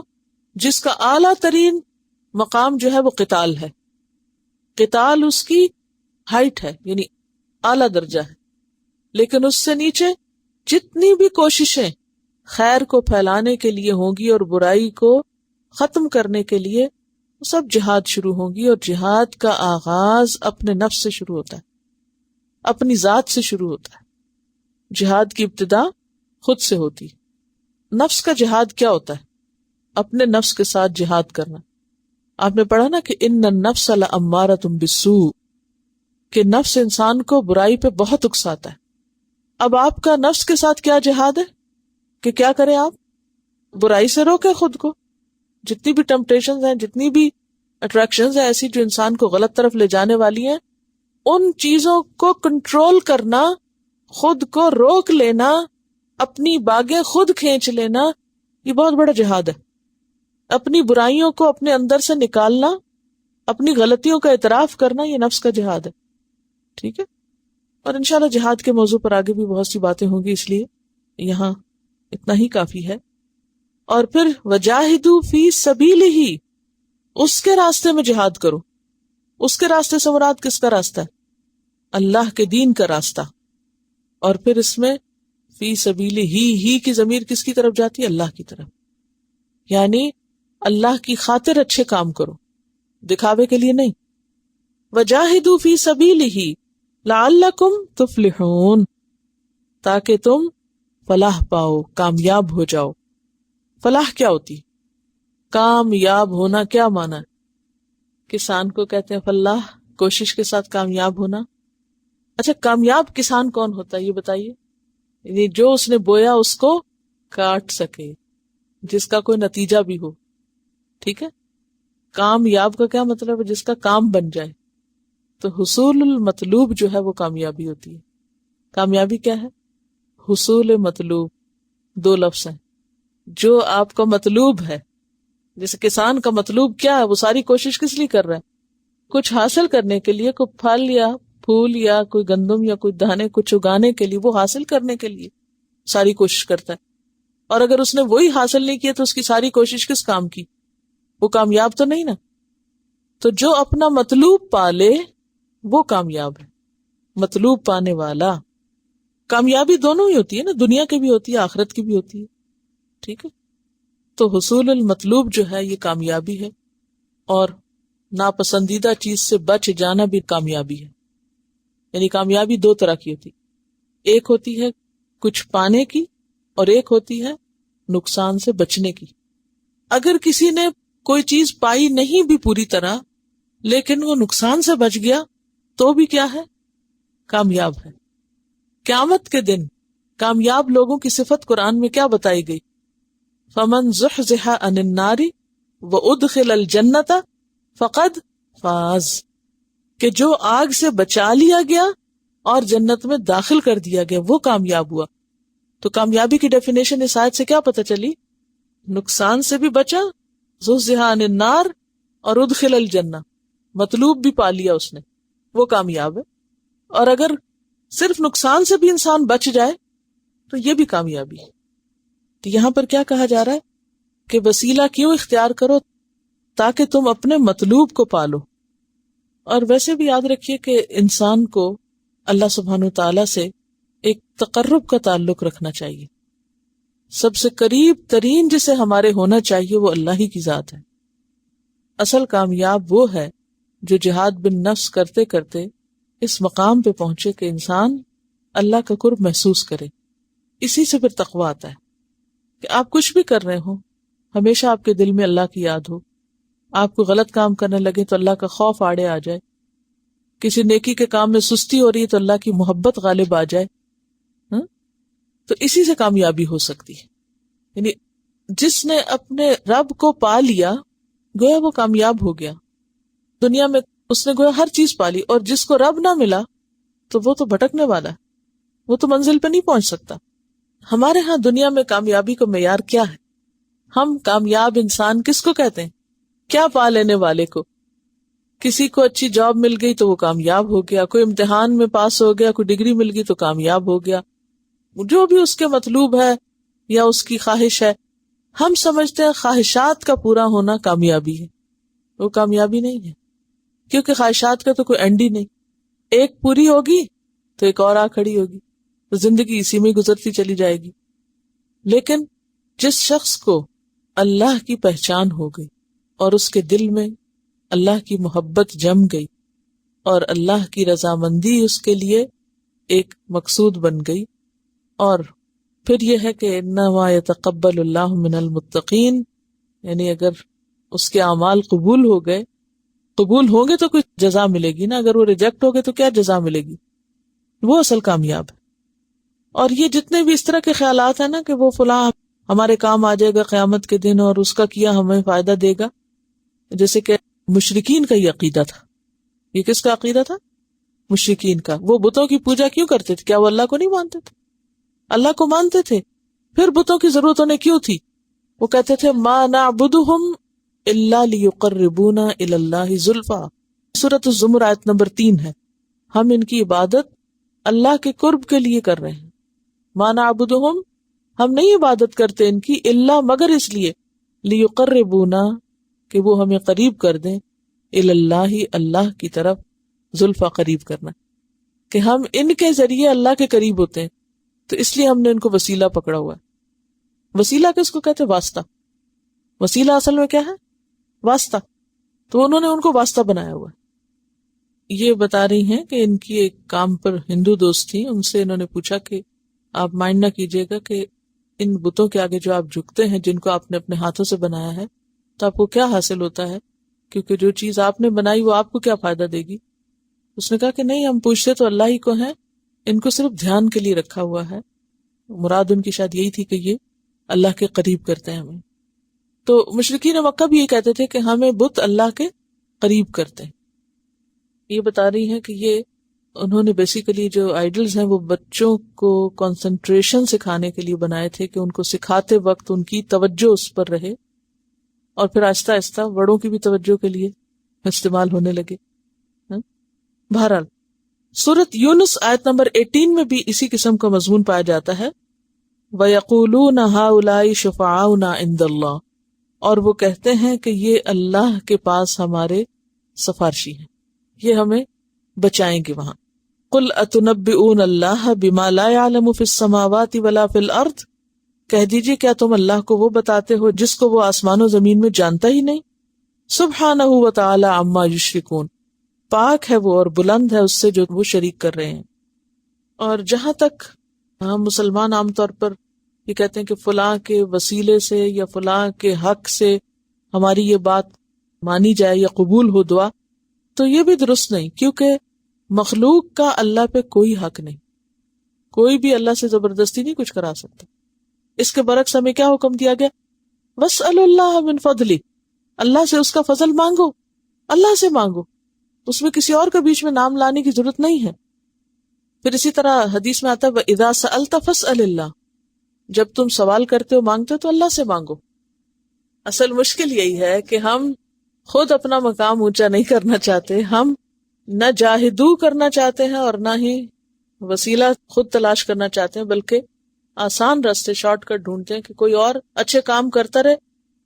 جس کا اعلیٰ ترین مقام جو ہے وہ قتال ہے. قتال اس کی ہائٹ ہے، یعنی اعلیٰ درجہ ہے. لیکن اس سے نیچے جتنی بھی کوششیں خیر کو پھیلانے کے لیے ہوں گی اور برائی کو ختم کرنے کے لیے، سب جہاد شروع ہوں گی. اور جہاد کا آغاز اپنے نفس سے شروع ہوتا ہے، اپنی ذات سے شروع ہوتا ہے. جہاد کی ابتدا خود سے ہوتی. نفس کا جہاد کیا ہوتا ہے؟ اپنے نفس کے ساتھ جہاد کرنا. آپ نے پڑھا نا کہ ان النفس لامارۃ بالسوء، کہ نفس انسان کو برائی پہ بہت اکساتا ہے. اب آپ کا نفس کے ساتھ کیا جہاد ہے کہ کیا کریں آپ؟ برائی سے روکیں خود کو. جتنی بھی ٹمپٹیشنز ہیں، جتنی بھی اٹریکشنز ہیں ایسی جو انسان کو غلط طرف لے جانے والی ہیں، ان چیزوں کو کنٹرول کرنا، خود کو روک لینا، اپنی باگیں خود کھینچ لینا، یہ بہت بڑا جہاد ہے. اپنی برائیوں کو اپنے اندر سے نکالنا، اپنی غلطیوں کا اعتراف کرنا، یہ نفس کا جہاد ہے. ٹھیک ہے. اور انشاءاللہ جہاد کے موضوع پر آگے بھی بہت سی باتیں ہوں گی، اس لیے یہاں اتنا ہی کافی ہے. اور پھر وجاہدوا فی سبیلہ، اس کے راستے میں جہاد کرو. اس کے راستے سے مراد کس کا راستہ ہے؟ اللہ کے دین کا راستہ. اور پھر اس میں فی سبیل ہی کی ضمیر کس کی طرف جاتی ہے؟ اللہ کی طرف. یعنی اللہ کی خاطر اچھے کام کرو، دکھاوے کے لیے نہیں. وجاہدوا فی سبیلہ لعلکم تفلحون، تاکہ تم فلاح پاؤ، کامیاب ہو جاؤ. فلاح کیا ہوتی؟ کامیاب ہونا. کیا مانا ہے؟ کسان کو کہتے ہیں فلاح، کوشش کے ساتھ کامیاب ہونا. اچھا، کامیاب کسان کون ہوتا ہے یہ بتائیے؟ یعنی جو اس نے بویا اس کو کاٹ سکے، جس کا کوئی نتیجہ بھی ہو. ٹھیک ہے، کامیاب کا کیا مطلب ہے؟ جس کا کام بن جائے. تو حصول المطلوب جو ہے وہ کامیابی ہوتی ہے. کامیابی کیا ہے؟ حصول مطلوب. دو لفظ ہیں. جو آپ کا مطلوب ہے، جیسے کسان کا مطلوب کیا ہے؟ وہ ساری کوشش کس لیے کر رہا ہے؟ کچھ حاصل کرنے کے لیے، کوئی پھل یا پھول یا کوئی گندم یا کوئی دانے کچھ اگانے کے لیے، وہ حاصل کرنے کے لیے ساری کوشش کرتا ہے. اور اگر اس نے وہی حاصل نہیں کیا تو اس کی ساری کوشش کس کام کی؟ وہ کامیاب تو نہیں نا. تو جو اپنا مطلوب پالے وہ کامیاب ہے. مطلوب پانے والا. کامیابی دونوں ہی ہوتی ہے نا، دنیا کی بھی ہوتی ہے، آخرت کی بھی ہوتی ہے. ٹھیک ہے، تو حصول المطلوب جو ہے یہ کامیابی ہے. اور ناپسندیدہ چیز سے بچ جانا بھی کامیابی ہے. یعنی کامیابی دو طرح کی ہوتی، ایک ہوتی ہے کچھ پانے کی اور ایک ہوتی ہے نقصان سے بچنے کی. اگر کسی نے کوئی چیز پائی نہیں بھی پوری طرح لیکن وہ نقصان سے بچ گیا تو بھی کیا ہے؟ کامیاب ہے. قیامت کے دن کامیاب لوگوں کی صفت قرآن میں کیا بتائی گئی؟ فمن زحزح عن النار وادخل الجنۃ فقد فاز، کہ جو آگ سے بچا لیا گیا اور جنت میں داخل کر دیا گیا وہ کامیاب ہوا. تو کامیابی کی ڈیفینیشن اس آیت سے کیا پتہ چلی؟ نقصان سے بھی بچا، زحزح عن النار، اور ادخل الجنہ، مطلوب بھی پا لیا اس نے، وہ کامیاب ہے. اور اگر صرف نقصان سے بھی انسان بچ جائے تو یہ بھی کامیابی ہے. تو یہاں پر کیا کہا جا رہا ہے کہ وسیلہ کیوں اختیار کرو؟ تاکہ تم اپنے مطلوب کو پالو. اور ویسے بھی یاد رکھیے کہ انسان کو اللہ سبحانہ وتعالی سے ایک تقرب کا تعلق رکھنا چاہیے. سب سے قریب ترین جسے ہمارے ہونا چاہیے وہ اللہ ہی کی ذات ہے. اصل کامیاب وہ ہے جو جہاد بن نفس کرتے کرتے اس مقام پہ پہنچے کہ انسان اللہ کا قرب محسوس کرے. اسی سے پھر تقویٰ آتا ہے کہ آپ کچھ بھی کر رہے ہو ہمیشہ آپ کے دل میں اللہ کی یاد ہو. آپ کو غلط کام کرنے لگے تو اللہ کا خوف آڑے آ جائے. کسی نیکی کے کام میں سستی ہو رہی ہے تو اللہ کی محبت غالب آ جائے. تو اسی سے کامیابی ہو سکتی ہے. یعنی جس نے اپنے رب کو پا لیا گویا وہ کامیاب ہو گیا. دنیا میں اس نے گویا ہر چیز پالی، اور جس کو رب نہ ملا تو وہ تو بھٹکنے والا ہے، وہ تو منزل پہ نہیں پہنچ سکتا. ہمارے ہاں دنیا میں کامیابی کا معیار کیا ہے؟ ہم کامیاب انسان کس کو کہتے ہیں؟ کیا پا لینے والے کو. کسی کو اچھی جاب مل گئی تو وہ کامیاب ہو گیا، کوئی امتحان میں پاس ہو گیا، کوئی ڈگری مل گئی تو کامیاب ہو گیا. جو بھی اس کے مطلوب ہے یا اس کی خواہش ہے، ہم سمجھتے ہیں خواہشات کا پورا ہونا کامیابی ہے. وہ کامیابی نہیں ہے، کیونکہ خواہشات کا تو کوئی اینڈ ہی نہیں. ایک پوری ہوگی تو ایک اور آ کھڑی ہوگی، تو زندگی اسی میں گزرتی چلی جائے گی. لیکن جس شخص کو اللہ کی پہچان ہو گئی اور اس کے دل میں اللہ کی محبت جم گئی اور اللہ کی رضامندی اس کے لیے ایک مقصود بن گئی، اور پھر یہ ہے کہ انما یتقبل اللہ من المتقین، یعنی اگر اس کے اعمال قبول ہو گئے، قبول ہوں گے تو کچھ جزا ملے گی نا، اگر وہ ریجیکٹ ہو گئے تو کیا جزا ملے گی؟ وہ اصل کامیاب ہے. اور یہ جتنے بھی اس طرح کے خیالات ہیں نا کہ وہ فلاں ہمارے کام آ جائے گا قیامت کے دن اور اس کا کیا ہمیں فائدہ دے گا، جیسے کہ مشرکین کا یہ عقیدہ تھا. یہ کس کا عقیدہ تھا؟ مشرکین کا. وہ بتوں کی پوجا کیوں کرتے تھے؟ کیا وہ اللہ کو نہیں مانتے تھے؟ اللہ کو مانتے تھے. پھر بتوں کی ضرورت انہیں کیوں تھی؟ وہ کہتے تھے ما نعبدہم الا لیقربونا الی اللہ زلفی. سورۃ الزمر آیت نمبر 3 ہے. ہم ان کی عبادت اللہ کے قرب کے لیے کر رہے ہیں. ما نعبدہم، ہم نہیں عبادت کرتے ان کی، الا مگر اس لیے، لیقربونا، کہ وہ ہمیں قریب کر دیں، اللہ اللہ کی طرف، زلفا قریب کرنا، کہ ہم ان کے ذریعے اللہ کے قریب ہوتے ہیں، تو اس لیے ہم نے ان کو وسیلہ پکڑا ہوا ہے۔ وسیلہ کس کو کہتے ہیں؟ واسطہ۔ وسیلہ اصل میں کیا ہے؟ واسطہ۔ تو انہوں نے ان کو واسطہ بنایا ہوا ہے۔ یہ بتا رہی ہیں کہ ان کی ایک کام پر ہندو دوست تھی، ان سے انہوں نے پوچھا کہ آپ مائنڈ نہ کیجیے گا کہ ان بتوں کے آگے جو آپ جھکتے ہیں، جن کو آپ نے اپنے ہاتھوں سے بنایا ہے، تو آپ کو کیا حاصل ہوتا ہے؟ کیونکہ جو چیز آپ نے بنائی وہ آپ کو کیا فائدہ دے گی؟ اس نے کہا کہ نہیں، ہم پوچھتے تو اللہ ہی کو ہیں، ان کو صرف دھیان کے لیے رکھا ہوا ہے۔ مراد ان کی شاید یہی تھی کہ یہ اللہ کے قریب کرتے ہیں ہمیں۔ تو مشرکین مکہ بھی یہ کہتے تھے کہ ہمیں بت اللہ کے قریب کرتے ہیں۔ یہ بتا رہی ہیں کہ یہ انہوں نے بیسیکلی جو آئیڈلز ہیں وہ بچوں کو کنسنٹریشن سکھانے کے لیے بنائے تھے، کہ ان کو سکھاتے وقت ان کی توجہ اس پر رہے، اور پھر آہستہ آہستہ بڑوں کی بھی توجہ کے لیے استعمال ہونے لگے۔ بہرحال سورۃ یونس آیت نمبر 18 میں بھی اسی قسم کا مضمون پایا جاتا ہے، وَيَقُولُونَ هَؤُلَاءِ شُفَعَاؤُنَا عِندَ اللَّهِ، اور وہ کہتے ہیں کہ یہ اللہ کے پاس ہمارے سفارشی ہیں، یہ ہمیں بچائیں گے وہاں۔ قُلْ أَتُنَبِّئُونَ اللَّهَ بِمَا لَا يَعْلَمُ فِي السَّمَاوَاتِ وَلَا فِي الْأَرْضِ، کہہ دیجئے کیا تم اللہ کو وہ بتاتے ہو جس کو وہ آسمان و زمین میں جانتا ہی نہیں؟ سبحانہ وتعالی عما یشرکون، پاک ہے وہ اور بلند ہے اس سے جو وہ شریک کر رہے ہیں۔ اور جہاں تک ہم مسلمان عام طور پر یہ کہتے ہیں کہ فلاں کے وسیلے سے یا فلاں کے حق سے ہماری یہ بات مانی جائے یا قبول ہو دعا، تو یہ بھی درست نہیں، کیونکہ مخلوق کا اللہ پہ کوئی حق نہیں، کوئی بھی اللہ سے زبردستی نہیں کچھ کرا سکتا۔ اس کے برعکس ہمیں کیا حکم دیا گیا؟ وَاسْأَلُوا اللَّهَ مِنْ فَضْلِهِ، اللہ سے اس کا فضل مانگو، اللہ سے مانگو، اس میں کسی اور کا بیچ میں نام لانے کی ضرورت نہیں ہے۔ پھر اسی طرح حدیث میں آتا ہے وَإِذَا سَأَلْتَ فَاسْأَلِ اللَّهِ، جب تم سوال کرتے ہو مانگتے ہو تو اللہ سے مانگو۔ اصل مشکل یہی ہے کہ ہم خود اپنا مقام اونچا نہیں کرنا چاہتے، ہم نہ جاہدو کرنا چاہتے ہیں اور نہ ہی وسیلہ خود تلاش کرنا چاہتے ہیں، بلکہ آسان راستے، شارٹ کٹ ڈھونڈتے ہیں کہ کوئی اور اچھے کام کرتا رہے،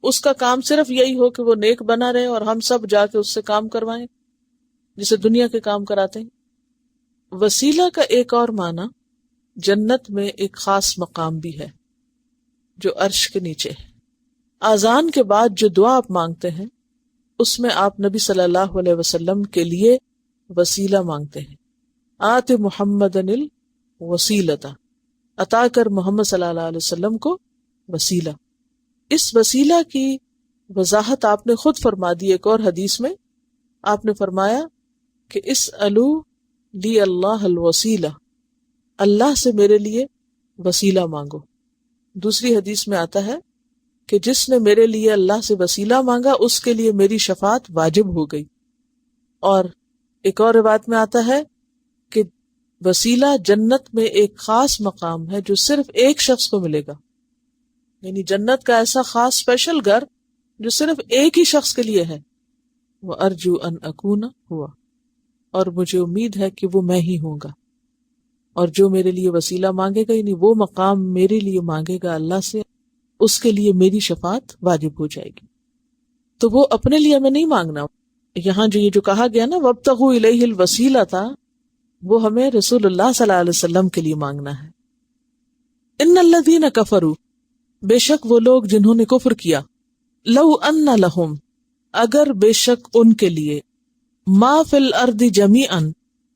اس کا کام صرف یہی ہو کہ وہ نیک بنا رہے اور ہم سب جا کے اس سے کام کروائیں جسے دنیا کے کام کراتے ہیں۔ وسیلہ کا ایک اور معنی جنت میں ایک خاص مقام بھی ہے جو عرش کے نیچے ہے۔ اذان کے بعد جو دعا آپ مانگتے ہیں اس میں آپ نبی صلی اللہ علیہ وسلم کے لیے وسیلہ مانگتے ہیں۔ آت محمد الوسیلۃ، عطا کر محمد صلی اللہ علیہ وسلم کو وسیلہ۔ اس وسیلہ کی وضاحت آپ نے خود فرما دی ایک اور حدیث میں، آپ نے فرمایا کہ اسألوا لی اللہ الوسیلہ، اللہ سے میرے لیے وسیلہ مانگو۔ دوسری حدیث میں آتا ہے کہ جس نے میرے لیے اللہ سے وسیلہ مانگا اس کے لیے میری شفاعت واجب ہو گئی۔ اور ایک اور روایت میں آتا ہے کہ وسیلہ جنت میں ایک خاص مقام ہے جو صرف ایک شخص کو ملے گا، یعنی جنت کا ایسا خاص اسپیشل گھر جو صرف ایک ہی شخص کے لیے ہے۔ وَأَرْجُو أَنْ أَكُونَ هُوَ، اور مجھے امید ہے کہ وہ میں ہی ہوں گا۔ اور جو میرے لیے وسیلہ مانگے گا، یعنی وہ مقام میرے لیے مانگے گا اللہ سے، اس کے لیے میری شفاعت واجب ہو جائے گی۔ تو وہ اپنے لیے ہمیں نہیں مانگنا، یہاں جو کہا گیا نا وَابْتَغُوا إِلَيْهِ الْوَسِيلَةَ، وہ ہمیں رسول اللہ صلی اللہ علیہ وسلم کے لیے مانگنا ہے۔ ان الذین کفروا، بے شک وہ لوگ جنہوں نے کفر کیا، لو ان لہم، اگر بے شک ان کے لیے، ما فی الارض جمیعا،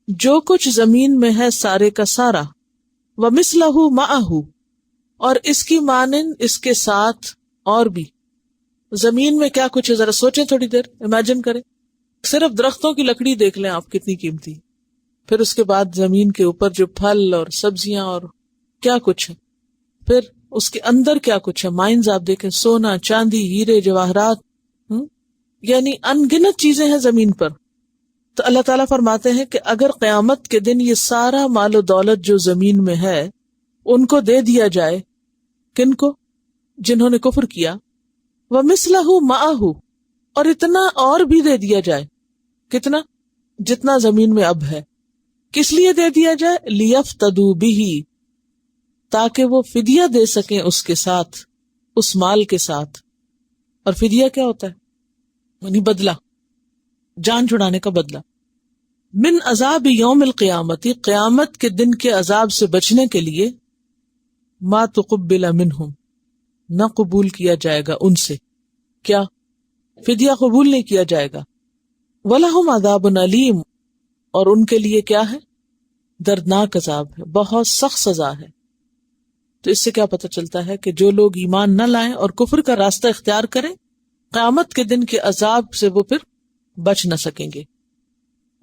جو کچھ زمین میں ہے سارے کا سارا، ومثلہ معہ، اور اس کی مانند اس کے ساتھ اور بھی۔ زمین میں کیا کچھ ہے ذرا سوچیں، تھوڑی دیر امیجن کریں، صرف درختوں کی لکڑی دیکھ لیں آپ کتنی قیمتی، پھر اس کے بعد زمین کے اوپر جو پھل اور سبزیاں اور کیا کچھ ہے، پھر اس کے اندر کیا کچھ ہے، مائنز آپ دیکھیں، سونا چاندی ہیرے جواہرات، یعنی ان گنت چیزیں ہیں زمین پر۔ تو اللہ تعالیٰ فرماتے ہیں کہ اگر قیامت کے دن یہ سارا مال و دولت جو زمین میں ہے ان کو دے دیا جائے، کن کو؟ جنہوں نے کفر کیا، وَمِثْلَهُ مَعَهُ، اور اتنا اور بھی دے دیا جائے، کتنا؟ جتنا زمین میں اب ہے۔ کس لیے دے دیا جائے؟ لِيَفْتَدُوا بِهِ، تاکہ وہ فدیہ دے سکیں اس کے ساتھ، اس مال کے ساتھ۔ اور فدیہ کیا ہوتا ہے؟ یعنی بدلہ، جان چھڑانے کا بدلہ. من عذاب یوم القیامت، قیامت کے دن کے عذاب سے بچنے کے لیے ما تقبل منہم، نہ قبول کیا جائے گا ان سے، کیا؟ فدیہ قبول نہیں کیا جائے گا. وَلَهُمْ عَذَابٌ علیم، اور ان کے لیے کیا ہے؟ دردناک عذاب ہے، بہت سخت سزا ہے. تو اس سے کیا پتہ چلتا ہے کہ جو لوگ ایمان نہ لائیں اور کفر کا راستہ اختیار کریں، قیامت کے دن کے عذاب سے وہ پھر بچ نہ سکیں گے.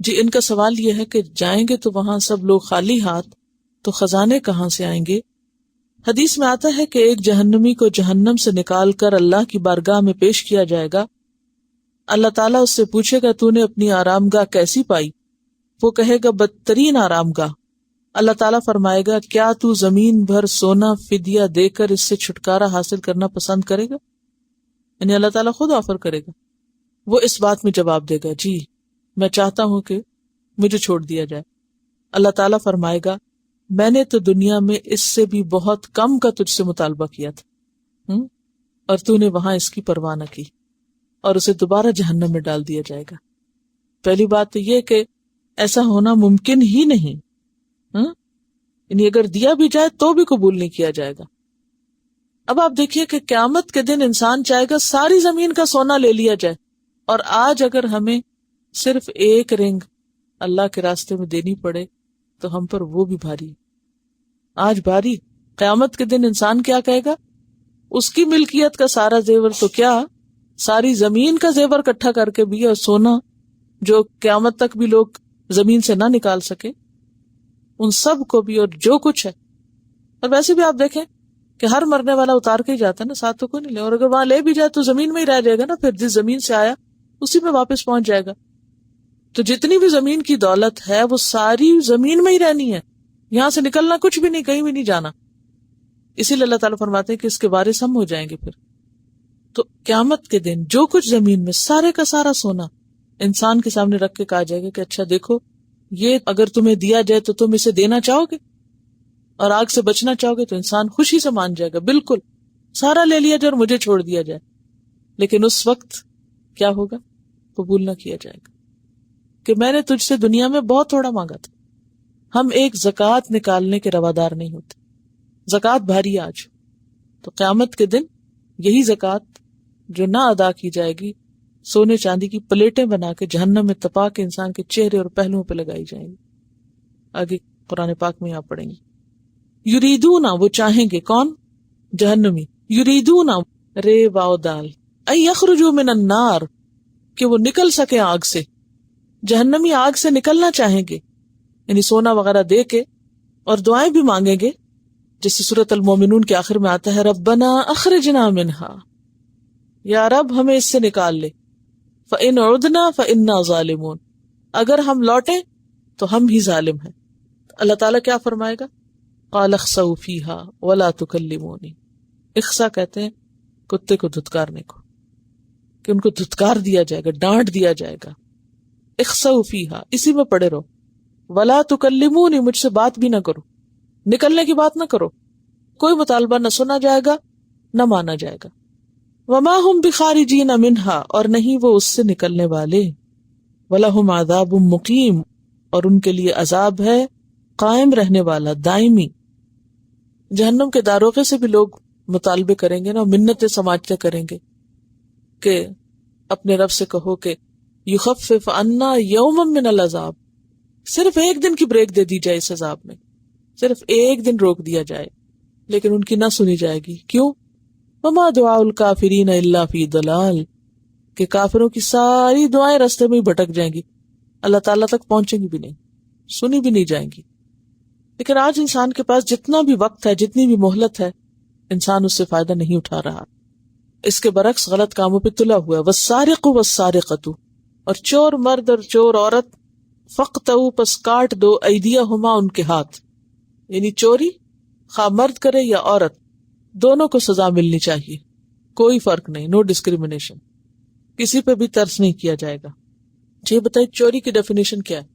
جی ان کا سوال یہ ہے کہ جائیں گے تو وہاں سب لوگ خالی ہاتھ، تو خزانے کہاں سے آئیں گے؟ حدیث میں آتا ہے کہ ایک جہنمی کو جہنم سے نکال کر اللہ کی بارگاہ میں پیش کیا جائے گا. اللہ تعالیٰ اس سے پوچھے گا تو نے اپنی آرام گاہ کیسی پائی؟ وہ کہے گا بدترین آرام گاہ. اللہ تعالیٰ فرمائے گا کیا تو زمین بھر سونا فدیہ دے کر اس سے چھٹکارا حاصل کرنا پسند کرے گا؟ یعنی اللہ تعالیٰ خود آفر کرے گا. وہ اس بات میں جواب دے گا جی میں چاہتا ہوں کہ مجھے چھوڑ دیا جائے. اللہ تعالیٰ فرمائے گا میں نے تو دنیا میں اس سے بھی بہت کم کا تجھ سے مطالبہ کیا تھا، اور تو نے وہاں اس کی پرواہ نہ کی، اور اسے دوبارہ جہنم میں ڈال دیا جائے گا. پہلی بات تو یہ کہ ایسا ہونا ممکن ہی نہیں، یعنی اگر دیا بھی جائے تو بھی قبول نہیں کیا جائے گا. اب آپ دیکھیے کہ قیامت کے دن انسان چاہے گا ساری زمین کا سونا لے لیا جائے، اور آج اگر ہمیں صرف ایک رنگ اللہ کے راستے میں دینی پڑے تو ہم پر وہ بھی بھاری، آج بھاری. قیامت کے دن انسان کیا کہے گا؟ اس کی ملکیت کا سارا زیور تو کیا، ساری زمین کا زیور اکٹھا کر کے بھی، اور سونا جو قیامت تک بھی لوگ زمین سے نہ نکال سکے ان سب کو بھی، اور جو کچھ ہے. اور ویسے بھی آپ دیکھیں کہ ہر مرنے والا اتار کے ہی جاتا ہے نا، ساتھ تو کوئی نہیں لے، اور اگر وہاں لے بھی جائے تو زمین میں ہی رہ جائے گا نا، پھر جس زمین سے آیا اسی میں واپس پہنچ جائے گا. تو جتنی بھی زمین کی دولت ہے وہ ساری زمین میں ہی رہنی ہے، یہاں سے نکلنا کچھ بھی نہیں، کہیں بھی نہیں جانا. اسی لیے اللہ تعالیٰ فرماتے ہیں کہ اس کے وارث ہم ہو جائیں گے. پھر تو قیامت کے دن جو کچھ زمین میں سارے کا سارا سونا انسان کے سامنے رکھ کے کہا جائے گا کہ اچھا دیکھو یہ اگر تمہیں دیا جائے تو تم اسے دینا چاہو گے، اور آگ سے بچنا چاہو گے. تو انسان خوشی سے مان جائے گا بالکل سارا لے لیا جائے اور مجھے چھوڑ دیا جائے. لیکن اس وقت کیا ہوگا؟ قبول نہ کیا جائے گا کہ میں نے تجھ سے دنیا میں بہت تھوڑا مانگا تھا. ہم ایک زکوٰۃ نکالنے کے روادار نہیں ہوتے، زکوٰۃ بھاری آج. تو قیامت کے دن یہی زکوٰۃ جو نہ ادا کی جائے گی، سونے چاندی کی پلیٹیں بنا کے جہنم میں تپا کے انسان کے چہرے اور پہلوؤں پہ لگائی جائیں گی. آگے قرآن پاک میں آپ پڑھیں گے یریدون، وہ چاہیں گے، کون؟ جہنمی. یریدون رے واو دال، ان یخرجوا من النار، کہ وہ نکل سکے آگ سے. جہنمی آگ سے نکلنا چاہیں گے، یعنی سونا وغیرہ دے کے، اور دعائیں بھی مانگیں گے، جیسے سورۃ المومنون کے آخر میں آتا ہے ربنا اخرجنا منہا، یا رب ہمیں اس سے نکال لے. فإن عدنا فإنا ظالمون، اگر ہم لوٹیں تو ہم ہی ظالم ہیں. اللہ تعالیٰ کیا فرمائے گا؟ قال اخسؤوا فیہا ولا تکلمونی. اخسا کہتے ہیں کتے کو دھتکارنے کو، کہ ان کو دھتکار دیا جائے گا، ڈانٹ دیا جائے گا. اخسؤوا فیہا، اسی میں پڑے رہو. ولا تکلمونی، مجھ سے بات بھی نہ کرو، نکلنے کی بات نہ کرو، کوئی مطالبہ نہ سنا جائے گا نہ مانا جائے گا. وما ہم بخارجین منہا، اور نہیں وہ اس سے نکلنے والے. ولہم عذاب مقیم، اور ان کے لیے عذاب ہے قائم رہنے والا، دائمی. جہنم کے داروغے سے بھی لوگ مطالبے کریں گے نا، منتیں سماجتے کریں گے کہ اپنے رب سے کہو کہ یخفف عنا یوما من العذاب، صرف ایک دن کی بریک دے دی جائے اس عذاب میں، صرف ایک دن روک دیا جائے. لیکن ان کی نہ سنی جائے گی. کیوں؟ وما دعاء الکافرین الا فی ضلال، کہ کافروں کی ساری دعائیں راستے میں ہی بھٹک جائیں گی، اللہ تعالیٰ تک پہنچیں گی بھی نہیں، سنی بھی نہیں جائیں گی. لیکن آج انسان کے پاس جتنا بھی وقت ہے، جتنی بھی مہلت ہے، انسان اس سے فائدہ نہیں اٹھا رہا. اس کے برعکس غلط کاموں پہ تلا ہوا ہے. والسارق والسارقۃ، اور چور مرد اور چور عورت، فقطعوا، پس کاٹ دو، ایدیہما، ان کے ہاتھ. یعنی چوری خواہ مرد کرے یا عورت، دونوں کو سزا ملنی چاہیے، کوئی فرق نہیں، نو ڈسکریمنیشن، کسی پہ بھی ترس نہیں کیا جائے گا. یہ بتائیے چوری کی ڈیفینیشن کیا ہے؟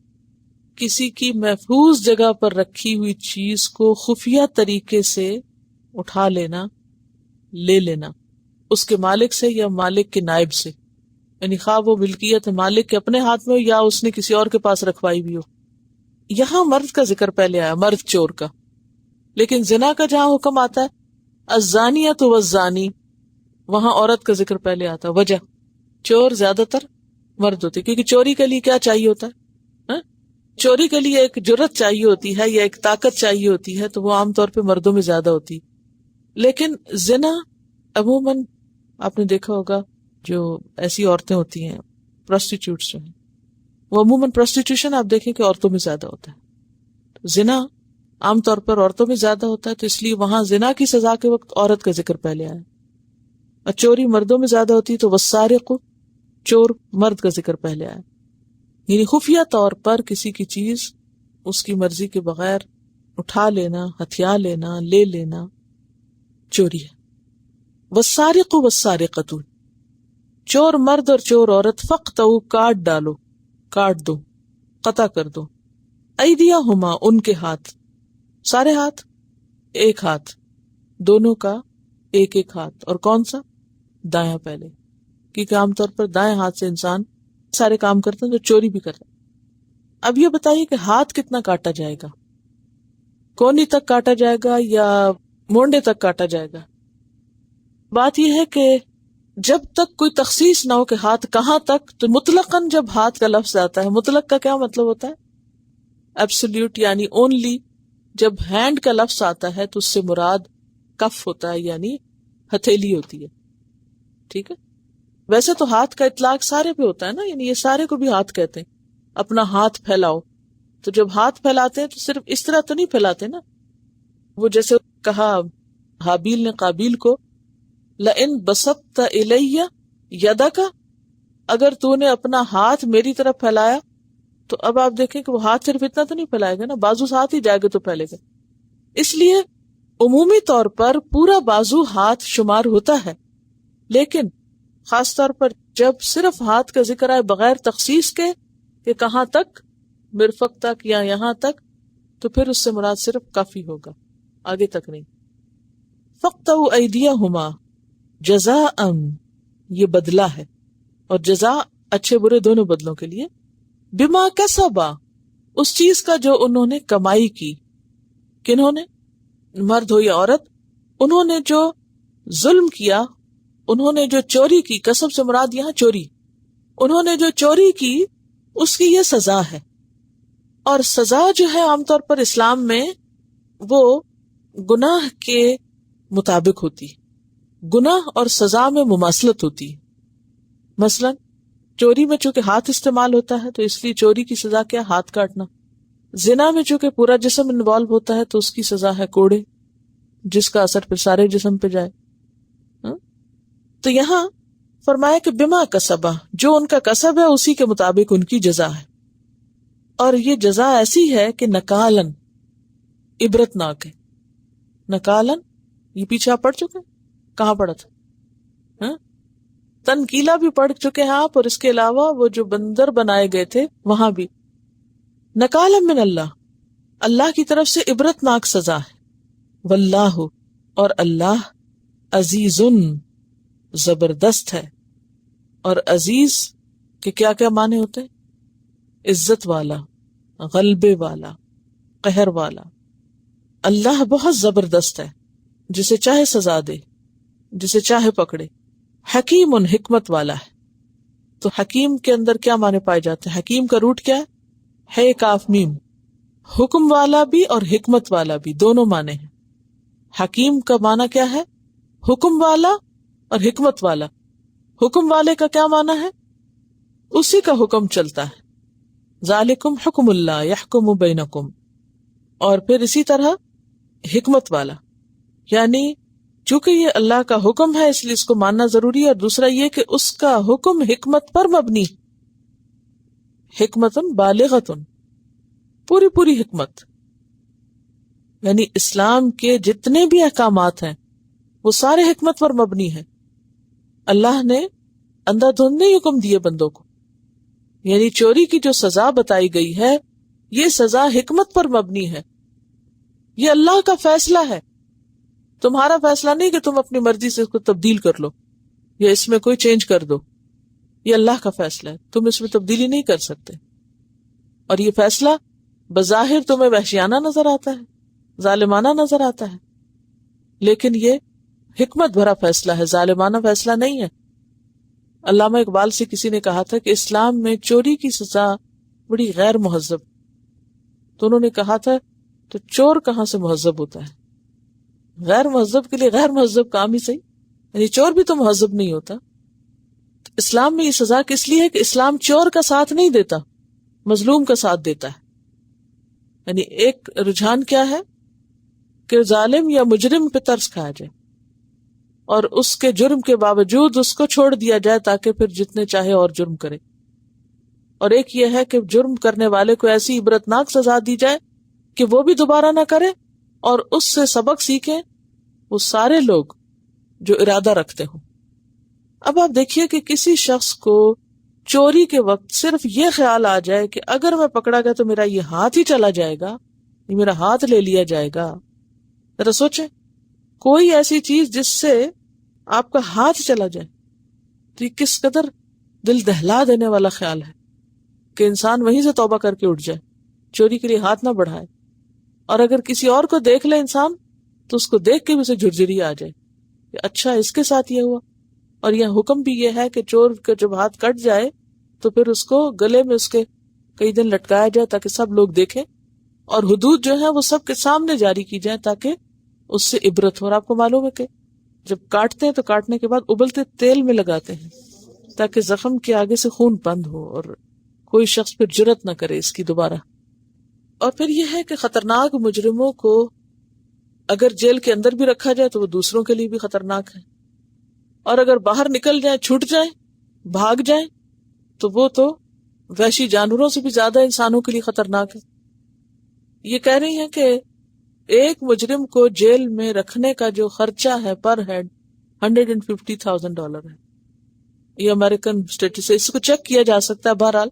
کسی کی محفوظ جگہ پر رکھی ہوئی چیز کو خفیہ طریقے سے اٹھا لینا، لے لینا، اس کے مالک سے یا مالک کے نائب سے. یعنی خواہ وہ ملکیت مالک کے اپنے ہاتھ میں ہو یا اس نے کسی اور کے پاس رکھوائی بھی ہو. یہاں مرد کا ذکر پہلے آیا، مرد چور کا، لیکن زنا کا جہاں حکم آتا ہے الزانیۃ والزانی، وہاں عورت کا ذکر پہلے آتا ہے. وجہ چور زیادہ تر مرد ہوتے، کیونکہ چوری کے لیے کیا چاہیے ہوتا ہے؟ چوری کے لیے ایک جرت چاہیے ہوتی ہے یا ایک طاقت چاہیے ہوتی ہے، تو وہ عام طور پہ مردوں میں زیادہ ہوتی. لیکن زنا عموماً آپ نے دیکھا ہوگا جو ایسی عورتیں ہوتی ہیں پروسٹیٹیوٹس جو ہیں، وہ عموماً پروسٹیٹیوشن آپ دیکھیں کہ عورتوں میں زیادہ ہوتا ہے. زنا عام طور پر عورتوں میں زیادہ ہوتا ہے، تو اس لیے وہاں زنا کی سزا کے وقت عورت کا ذکر پہلے آیا. اور چوری مردوں میں زیادہ ہوتی ہے تو والسارق، چور مرد کا ذکر پہلے آیا. یعنی خفیہ طور پر کسی کی چیز اس کی مرضی کے بغیر اٹھا لینا، ہتھیار لینا، لے لینا چوری ہے. والسارق والسارقۃ، چور مرد اور چور عورت، فقطعوا، کاٹ ڈالو، کاٹ دو، قطع کر دو، ایدیہما، ان کے ہاتھ، سارے ہاتھ، ایک ہاتھ، دونوں کا ایک ایک ہاتھ. اور کون سا؟ دایاں پہلے، کیونکہ عام طور پر دائیں ہاتھ سے انسان سارے کام کرتے ہیں، تو چوری بھی کرتا ہے. اب یہ بتائیے کہ ہاتھ کتنا کاٹا جائے گا؟ کونی تک کاٹا جائے گا یا مونڈے تک کاٹا جائے گا؟ بات یہ ہے کہ جب تک کوئی تخصیص نہ ہو کہ ہاتھ کہاں تک، تو مطلقاً جب ہاتھ کا لفظ آتا ہے، مطلق کا کیا مطلب ہوتا ہے؟ ایبسولوٹ، یعنی اونلی. جب ہینڈ کا لفظ آتا ہے تو اس سے مراد کف ہوتا ہے، یعنی ہتھیلی ہوتی ہے. ٹھیک ہے، ویسے تو ہاتھ کا اطلاق سارے پہ ہوتا ہے نا، یعنی یہ سارے کو بھی ہاتھ کہتے ہیں. اپنا ہاتھ پھیلاؤ، تو جب ہاتھ پھیلاتے ہیں تو صرف اس طرح تو نہیں پھیلاتے نا. وہ جیسے کہا حابیل نے قابیل کو، لئن بسطت الی یدک، اگر تو نے اپنا ہاتھ میری طرف پھیلایا، تو اب آپ دیکھیں کہ وہ ہاتھ صرف اتنا تو نہیں پھیلائے گا نا، بازو ساتھ ہی جائے گا تو پھیلے گا. اس لیے عمومی طور پر پورا بازو ہاتھ شمار ہوتا ہے، لیکن خاص طور پر جب صرف ہاتھ کا ذکر آئے بغیر تخصیص کے کہ کہاں تک، مرفق تک یا یہاں تک، تو پھر اس سے مراد صرف کافی ہوگا، آگے تک نہیں. فقطعوا ایدیہما جزاء، یہ بدلہ ہے، اور جزا اچھے برے دونوں بدلوں کے لیے. بما کسبا، اس چیز کا جو انہوں نے کمائی کی. کنہوں نے؟ مرد ہو یا عورت، انہوں نے جو ظلم کیا، انہوں نے جو چوری کی، کسب سے مراد یہاں چوری، انہوں نے جو چوری کی اس کی یہ سزا ہے. اور سزا جو ہے عام طور پر اسلام میں وہ گناہ کے مطابق ہوتی ہے، گناہ اور سزا میں مماثلت ہوتی ہے. مثلا چوری میں چونکہ ہاتھ استعمال ہوتا ہے تو اس لیے چوری کی سزا کیا؟ ہاتھ کاٹنا. زنا میں چونکہ پورا جسم انوالو ہوتا ہے تو اس کی سزا ہے کوڑے، جس کا اثر پھر سارے جسم پہ جائے. تو یہاں فرمایا کہ بما کسبا، جو ان کا کسب ہے اسی کے مطابق ان کی جزا ہے. اور یہ جزا ایسی ہے کہ نکالن، عبرت ناک ہے. نکالن یہ پیچھے آپ پڑھ چکے، کہاں پڑھا تھا؟ تنکیلا بھی پڑھ چکے ہیں آپ، اور اس کے علاوہ وہ جو بندر بنائے گئے تھے وہاں بھی. نکالا من اللہ، اللہ کی طرف سے عبرت ناک سزا ہے. واللہ، اور اللہ عزیز، زبردست ہے. اور عزیز کے کیا کیا معنی ہوتے ہیں؟ عزت والا، غلبے والا، قہر والا. اللہ بہت زبردست ہے، جسے چاہے سزا دے، جسے چاہے پکڑے. حکیم، حکمت والا ہے. تو حکیم کے اندر کیا معنی پائے جاتے ہیں؟ حکیم کا روٹ کیا ہے کاف میم. حکم والا بھی اور حکمت والا بھی دونوں معنی ہیں. حکیم کا معنی کیا ہے؟ حکم والا اور حکمت والا. حکم والے کا کیا معنی ہے؟ اسی کا حکم چلتا ہے. ذالکم حکم اللہ یحکم بینکم. اور پھر اسی طرح حکمت والا، یعنی چونکہ یہ اللہ کا حکم ہے اس لیے اس کو ماننا ضروری ہے. اور دوسرا یہ کہ اس کا حکم حکمت پر مبنی، حکمتن بالغتن، پوری پوری حکمت. یعنی اسلام کے جتنے بھی احکامات ہیں وہ سارے حکمت پر مبنی ہیں. اللہ نے اندھا دھند نہیں حکم دیے بندوں کو. یعنی چوری کی جو سزا بتائی گئی ہے یہ سزا حکمت پر مبنی ہے، یہ اللہ کا فیصلہ ہے. تمہارا فیصلہ نہیں کہ تم اپنی مرضی سے اس کو تبدیل کر لو یا اس میں کوئی چینج کر دو. یہ اللہ کا فیصلہ ہے، تم اس میں تبدیلی نہیں کر سکتے. اور یہ فیصلہ بظاہر تمہیں وحشیانہ نظر آتا ہے، ظالمانہ نظر آتا ہے، لیکن یہ حکمت بھرا فیصلہ ہے، ظالمانہ فیصلہ نہیں ہے. علامہ اقبال سے کسی نے کہا تھا کہ اسلام میں چوری کی سزا بڑی غیر مہذب، تو انہوں نے کہا تھا تو چور کہاں سے مہذب ہوتا ہے؟ غیر مہذب کے لیے غیر مہذب کام ہی صحیح، یعنی چور بھی تو مہذب نہیں ہوتا. اسلام میں یہ سزا کس لیے ہے کہ اسلام چور کا ساتھ نہیں دیتا، مظلوم کا ساتھ دیتا ہے. یعنی ایک رجحان کیا ہے کہ ظالم یا مجرم پہ ترس کھایا جائے اور اس کے جرم کے باوجود اس کو چھوڑ دیا جائے تاکہ پھر جتنے چاہے اور جرم کرے. اور ایک یہ ہے کہ جرم کرنے والے کو ایسی عبرتناک سزا دی جائے کہ وہ بھی دوبارہ نہ کرے اور اس سے سبق سیکھیں وہ سارے لوگ جو ارادہ رکھتے ہوں. اب آپ دیکھیے کہ کسی شخص کو چوری کے وقت صرف یہ خیال آ جائے کہ اگر میں پکڑا گیا تو میرا یہ ہاتھ ہی چلا جائے گا، یہ میرا ہاتھ لے لیا جائے گا. ذرا سوچیں، کوئی ایسی چیز جس سے آپ کا ہاتھ چلا جائے تو یہ کس قدر دل دہلا دینے والا خیال ہے کہ انسان وہیں سے توبہ کر کے اٹھ جائے، چوری کے لیے ہاتھ نہ بڑھائے. اور اگر کسی اور کو دیکھ لے انسان تو اس کو دیکھ کے بھی اسے جھرجھری آ جائے کہ اچھا اس کے ساتھ یہ ہوا. اور یہ حکم بھی یہ ہے کہ چور کا جب ہاتھ کٹ جائے تو پھر اس کو گلے میں اس کے کئی دن لٹکایا جائے تاکہ سب لوگ دیکھیں، اور حدود جو ہے وہ سب کے سامنے جاری کی جائے تاکہ اس سے عبرت ہو. اور آپ کو معلوم ہے کہ جب کاٹتے ہیں تو کاٹنے کے بعد ابلتے تیل میں لگاتے ہیں تاکہ زخم کے آگے سے خون بند ہو اور کوئی شخص پھر جرت نہ کرے اس کی دوبارہ. اور پھر یہ ہے کہ خطرناک مجرموں کو اگر جیل کے اندر بھی رکھا جائے تو وہ دوسروں کے لیے بھی خطرناک ہے، اور اگر باہر نکل جائیں، چھوٹ جائیں، بھاگ جائیں تو وہ تو وحشی جانوروں سے بھی زیادہ انسانوں کے لیے خطرناک ہے. یہ کہہ رہی ہیں کہ ایک مجرم کو جیل میں رکھنے کا جو خرچہ ہے پر ہیڈ $150,000 ہے. یہ امریکن اسٹیٹس ہے، اس کو چیک کیا جا سکتا ہے. بہرحال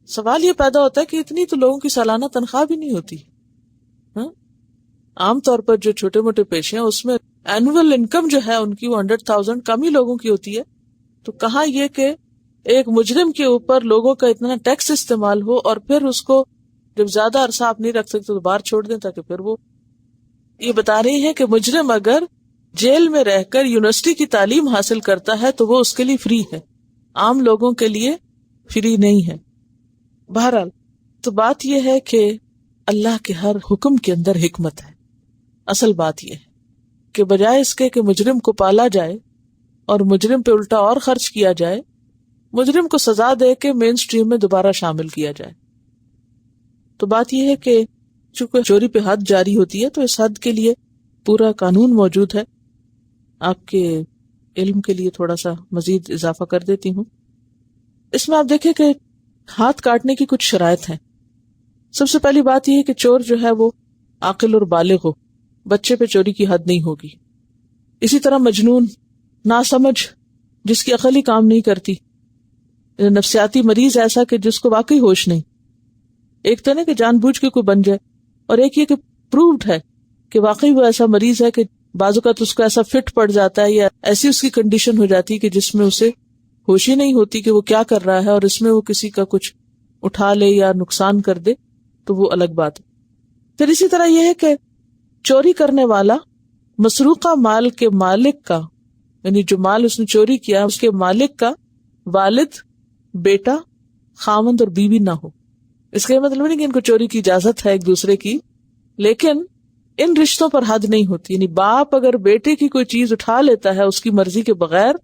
سوال یہ پیدا ہوتا ہے کہ اتنی تو لوگوں کی سالانہ تنخواہ بھی نہیں ہوتی. عام طور پر جو چھوٹے موٹے پیشے ہیں اس میں اینوئل انکم جو ہے ان کی وہ 100,000 کم ہی لوگوں کی ہوتی ہے. تو کہاں یہ کہ ایک مجرم کے اوپر لوگوں کا اتنا ٹیکس استعمال ہو اور پھر اس کو جب زیادہ عرصہ آپ نہیں رکھ سکتے تو باہر چھوڑ دیں تاکہ پھر وہ. یہ بتا رہی ہے کہ مجرم اگر جیل میں رہ کر یونیورسٹی کی تعلیم حاصل کرتا ہے تو وہ اس کے لیے فری ہے، عام لوگوں کے لیے فری نہیں ہے. بہرحال تو بات یہ ہے کہ اللہ کے ہر حکم کے اندر حکمت ہے. اصل بات یہ ہے کہ بجائے اس کے کہ مجرم کو پالا جائے اور مجرم پہ الٹا اور خرچ کیا جائے، مجرم کو سزا دے کے مین سٹریم میں دوبارہ شامل کیا جائے. تو بات یہ ہے کہ چونکہ چوری پہ حد جاری ہوتی ہے تو اس حد کے لیے پورا قانون موجود ہے. آپ کے علم کے لیے تھوڑا سا مزید اضافہ کر دیتی ہوں. اس میں آپ دیکھیں کہ ہاتھ کاٹنے کی کچھ شرائط ہیں. سب سے پہلی بات یہ ہے کہ چور جو ہے وہ عاقل اور بالغ ہو، بچے پہ چوری کی حد نہیں ہوگی. اسی طرح مجنون، ناسمجھ، جس کی عقل ہی کام نہیں کرتی، نفسیاتی مریض ایسا کہ جس کو واقعی ہوش نہیں. ایک تو نہیں کہ جان بوجھ کے کوئی بن جائے، اور ایک یہ کہ پرووڈ ہے کہ واقعی وہ ایسا مریض ہے کہ بعض اوقات اس کو ایسا فٹ پڑ جاتا ہے یا ایسی اس کی کنڈیشن ہو جاتی ہے کہ جس میں اسے ہوش ہی نہیں ہوتی کہ وہ کیا کر رہا ہے، اور اس میں وہ کسی کا کچھ اٹھا لے یا نقصان کر دے تو وہ الگ بات ہے. پھر اسی طرح یہ ہے کہ چوری کرنے والا مسروقہ مال کے مالک کا، یعنی جو مال اس نے چوری کیا اس کے مالک کا والد، بیٹا، خاوند اور بیوی نہ ہو. اس کا مطلب نہیں کہ ان کو چوری کی اجازت ہے ایک دوسرے کی، لیکن ان رشتوں پر حد نہیں ہوتی. یعنی باپ اگر بیٹے کی کوئی چیز اٹھا لیتا ہے اس کی مرضی کے بغیر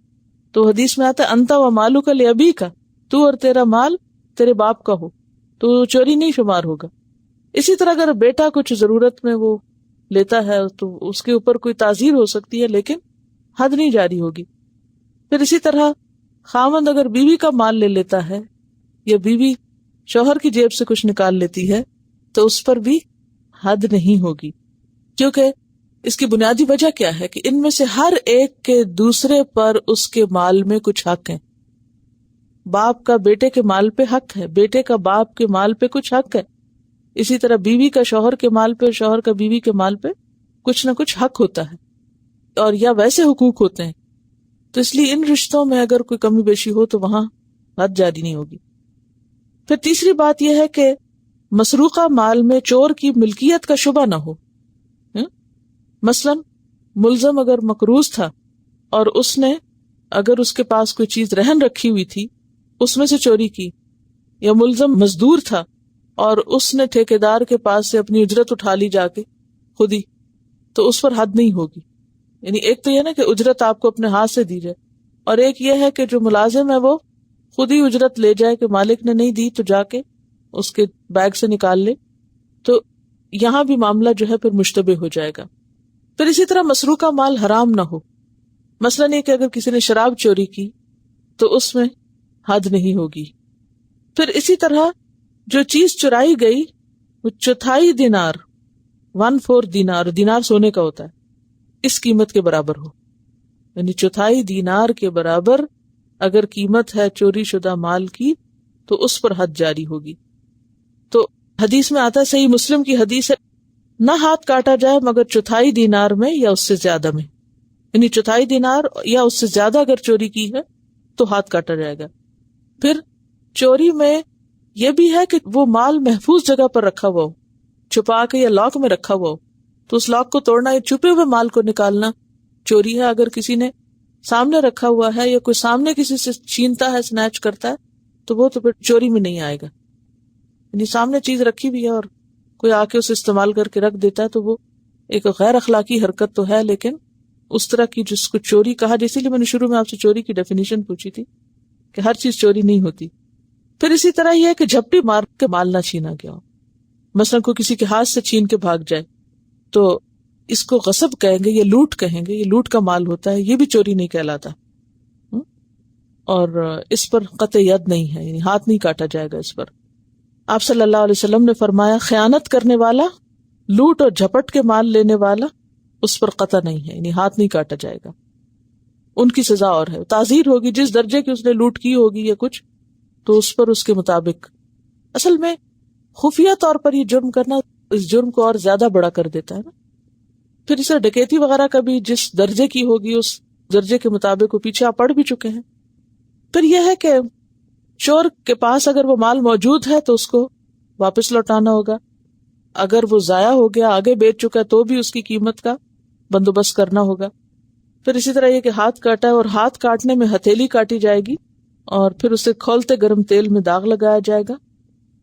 تو حدیث میں آتا ہے انت و مالک لابیک، تو اور تیرا مال تیرے باپ کا ہو تو چوری نہیں شمار ہوگا. اسی طرح اگر بیٹا کچھ ضرورت میں وہ لیتا ہے تو اس کے اوپر کوئی تعزیر ہو سکتی ہے لیکن حد نہیں جاری ہوگی. پھر اسی طرح خاوند اگر بیوی کا مال لے لیتا ہے یا بیوی شوہر کی جیب سے کچھ نکال لیتی ہے تو اس پر بھی حد نہیں ہوگی، کیونکہ اس کی بنیادی وجہ کیا ہے کہ ان میں سے ہر ایک کے دوسرے پر اس کے مال میں کچھ حق ہیں. باپ کا بیٹے کے مال پہ حق ہے، بیٹے کا باپ کے مال پہ کچھ حق ہے. اسی طرح بیوی کا شوہر کے مال پہ، شوہر کا بیوی کے مال پہ کچھ نہ کچھ حق ہوتا ہے، اور یا ویسے حقوق ہوتے ہیں. تو اس لیے ان رشتوں میں اگر کوئی کمی بیشی ہو تو وہاں حد جاری نہیں ہوگی۔ پھر تیسری بات یہ ہے کہ مسروقہ مال میں چور کی ملکیت کا شبہ نہ ہو۔ مثلا ملزم اگر مقروض تھا اور اس نے اگر اس کے پاس کوئی چیز رہن رکھی ہوئی تھی اس میں سے چوری کی، یا ملزم مزدور تھا اور اس نے ٹھیکیدار کے پاس سے اپنی اجرت اٹھا لی جا کے خود ہی، تو اس پر حد نہیں ہوگی۔ یعنی ایک تو یہ نا کہ اجرت آپ کو اپنے ہاتھ سے دی جائے، اور ایک یہ ہے کہ جو ملازم ہے وہ خود ہی اجرت لے جائے کہ مالک نے نہیں دی تو جا کے اس کے بیگ سے نکال لے، تو یہاں بھی معاملہ جو ہے پھر مشتبہ ہو جائے گا۔ پھر اسی طرح مسروقہ مال حرام نہ ہو، مثلا یہ کہ اگر کسی نے شراب چوری کی تو اس میں حد نہیں ہوگی۔ پھر اسی طرح جو چیز چرائی گئی وہ چوتھائی دینار، 1/4 دینار، دینار سونے کا ہوتا ہے، اس قیمت کے برابر ہو، یعنی چوتھائی دینار کے برابر اگر قیمت ہے چوری شدہ مال کی تو اس پر حد جاری ہوگی۔ تو حدیث میں آتا ہے، صحیح مسلم کی حدیث ہے، نہ ہاتھ کاٹا جائے مگر چوتھائی دینار میں یا اس سے زیادہ میں، یعنی چوتھائی دینار یا اس سے زیادہ اگر چوری کی ہے تو ہاتھ کاٹا جائے گا۔ پھر چوری میں یہ بھی ہے کہ وہ مال محفوظ جگہ پر رکھا ہوا ہو، چھپا کے یا لاک میں رکھا ہوا ہو، تو اس لاک کو توڑنا یا چھپے ہوئے مال کو نکالنا چوری ہے۔ اگر کسی نے سامنے رکھا ہوا ہے یا کوئی سامنے کسی سے چھینتا ہے، سنیچ کرتا ہے، تو وہ تو پھر چوری میں نہیں آئے گا۔ یعنی سامنے چیز رکھی ہوئی ہے اور کوئی آ کے اسے استعمال کر کے رکھ دیتا ہے تو وہ ایک غیر اخلاقی حرکت تو ہے، لیکن اس طرح کی جس کو چوری کہا، اسی لیے میں نے شروع میں آپ سے چوری کی ڈیفینیشن پوچھی تھی کہ ہر چیز چوری نہیں ہوتی۔ پھر اسی طرح یہ ہے کہ جھپٹی مار کے مال نہ چھینا گیا ہو، مثلا کوئی کسی کے ہاتھ سے چھین کے بھاگ جائے تو اس کو غصب کہیں گے یا لوٹ کہیں گے، یہ لوٹ کا مال ہوتا ہے، یہ بھی چوری نہیں کہلاتا، اور اس پر قطع ید نہیں ہے، یعنی ہاتھ نہیں کاٹا جائے گا اس پر۔ آپ صلی اللہ علیہ وسلم نے فرمایا، خیانت کرنے والا، لوٹ اور جھپٹ کے مال لینے والا، اس پر قطع نہیں ہے، یعنی ہاتھ نہیں کاٹا جائے گا، ان کی سزا اور ہے، تعزیر ہوگی جس درجے کی اس نے لوٹ کی ہوگی یا کچھ، تو اس پر اس کے مطابق۔ اصل میں خفیہ طور پر یہ جرم کرنا اس جرم کو اور زیادہ بڑا کر دیتا ہے نا۔ پھر اسے ڈکیتی وغیرہ کا بھی جس درجے کی ہوگی اس درجے کے مطابق وہ پیچھے آپ پڑھ بھی چکے ہیں۔ پھر یہ ہے کہ چور کے پاس اگر وہ مال موجود ہے تو اس کو واپس لوٹانا ہوگا، اگر وہ ضائع ہو گیا، آگے بیچ چکا، تو بھی اس کی قیمت کا بندوبست کرنا ہوگا۔ پھر اسی طرح یہ کہ ہاتھ کاٹا ہے اور ہاتھ کاٹنے میں ہتھیلی کاٹی جائے گی، اور پھر اسے کھولتے گرم تیل میں داغ لگایا جائے گا،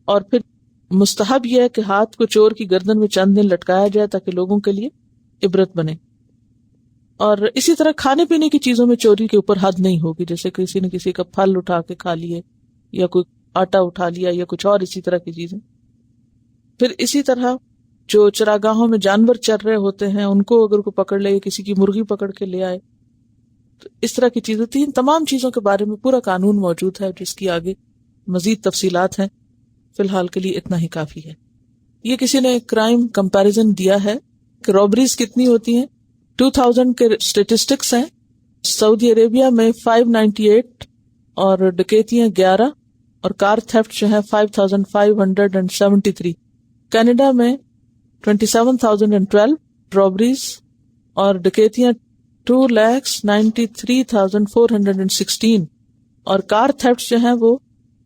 اور پھر مستحب یہ ہے کہ ہاتھ کو چور کی گردن میں چند دن لٹکایا جائے تاکہ لوگوں کے لیے عبرت بنے۔ اور اسی طرح کھانے پینے کی چیزوں میں چوری کے اوپر حد نہیں ہوگی، جیسے کسی نے کسی کا پھل اٹھا کے کھا لیے یا کوئی آٹا اٹھا لیا یا کچھ اور اسی طرح کی چیزیں۔ پھر اسی طرح جو چراگاہوں میں جانور چر رہے ہوتے ہیں ان کو اگر کوئی پکڑ لے، کسی کی مرغی پکڑ کے لے آئے، تو اس طرح کی چیزیں، تین تمام چیزوں کے بارے میں پورا قانون موجود ہے جس کی آگے مزید تفصیلات ہیں، فی الحال کے لیے اتنا ہی کافی ہے۔ یہ کسی نے کرائم کمپیریزن دیا ہے کہ رابریز کتنی ہوتی ہیں، 2000 کے اسٹیٹسٹکس ہیں، سعودی عربیہ میں 598 اور ڈکیتیاں 11 اور کار تھیفٹ جو ہے 5573، کینیڈا میں 27,012 رابریز اور ڈکیتیاں 2,93,416 اور کار تھیفٹ جو ہیں وہ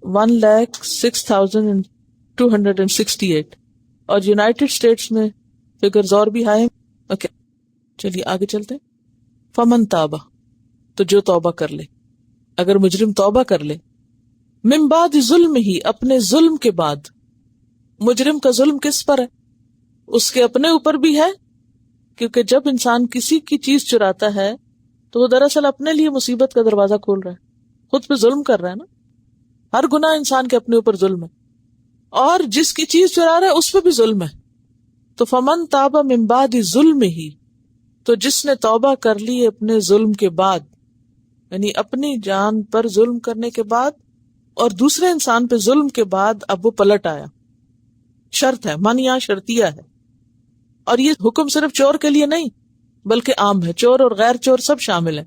1,06,268 اور یونائٹڈ اسٹیٹس میں فگرز اور بھی ہائی۔ اوکے چلیے آگے چلتے ہیں۔ فمن تابہ، تو جو توبہ کر لے، اگر مجرم توبہ کر لے، من بعد ظلم ہی، اپنے ظلم کے بعد۔ مجرم کا ظلم کس پر ہے؟ اس کے اپنے اوپر بھی ہے، کیونکہ جب انسان کسی کی چیز چراتا ہے تو وہ دراصل اپنے لیے مصیبت کا دروازہ کھول رہا ہے، خود پہ ظلم کر رہا ہے نا۔ ہر گناہ انسان کے اپنے اوپر ظلم ہے، اور جس کی چیز چرا رہا ہے اس پہ بھی ظلم ہے۔ تو فمن تاب من بعد ظلم ہی، تو جس نے توبہ کر لی اپنے ظلم کے بعد، یعنی اپنی جان پر ظلم کرنے کے بعد اور دوسرے انسان پہ ظلم کے بعد اب وہ پلٹ آیا۔ شرط ہے، من یہاں شرطیہ ہے، اور یہ حکم صرف چور کے لیے نہیں بلکہ عام ہے، چور اور غیر چور سب شامل ہیں۔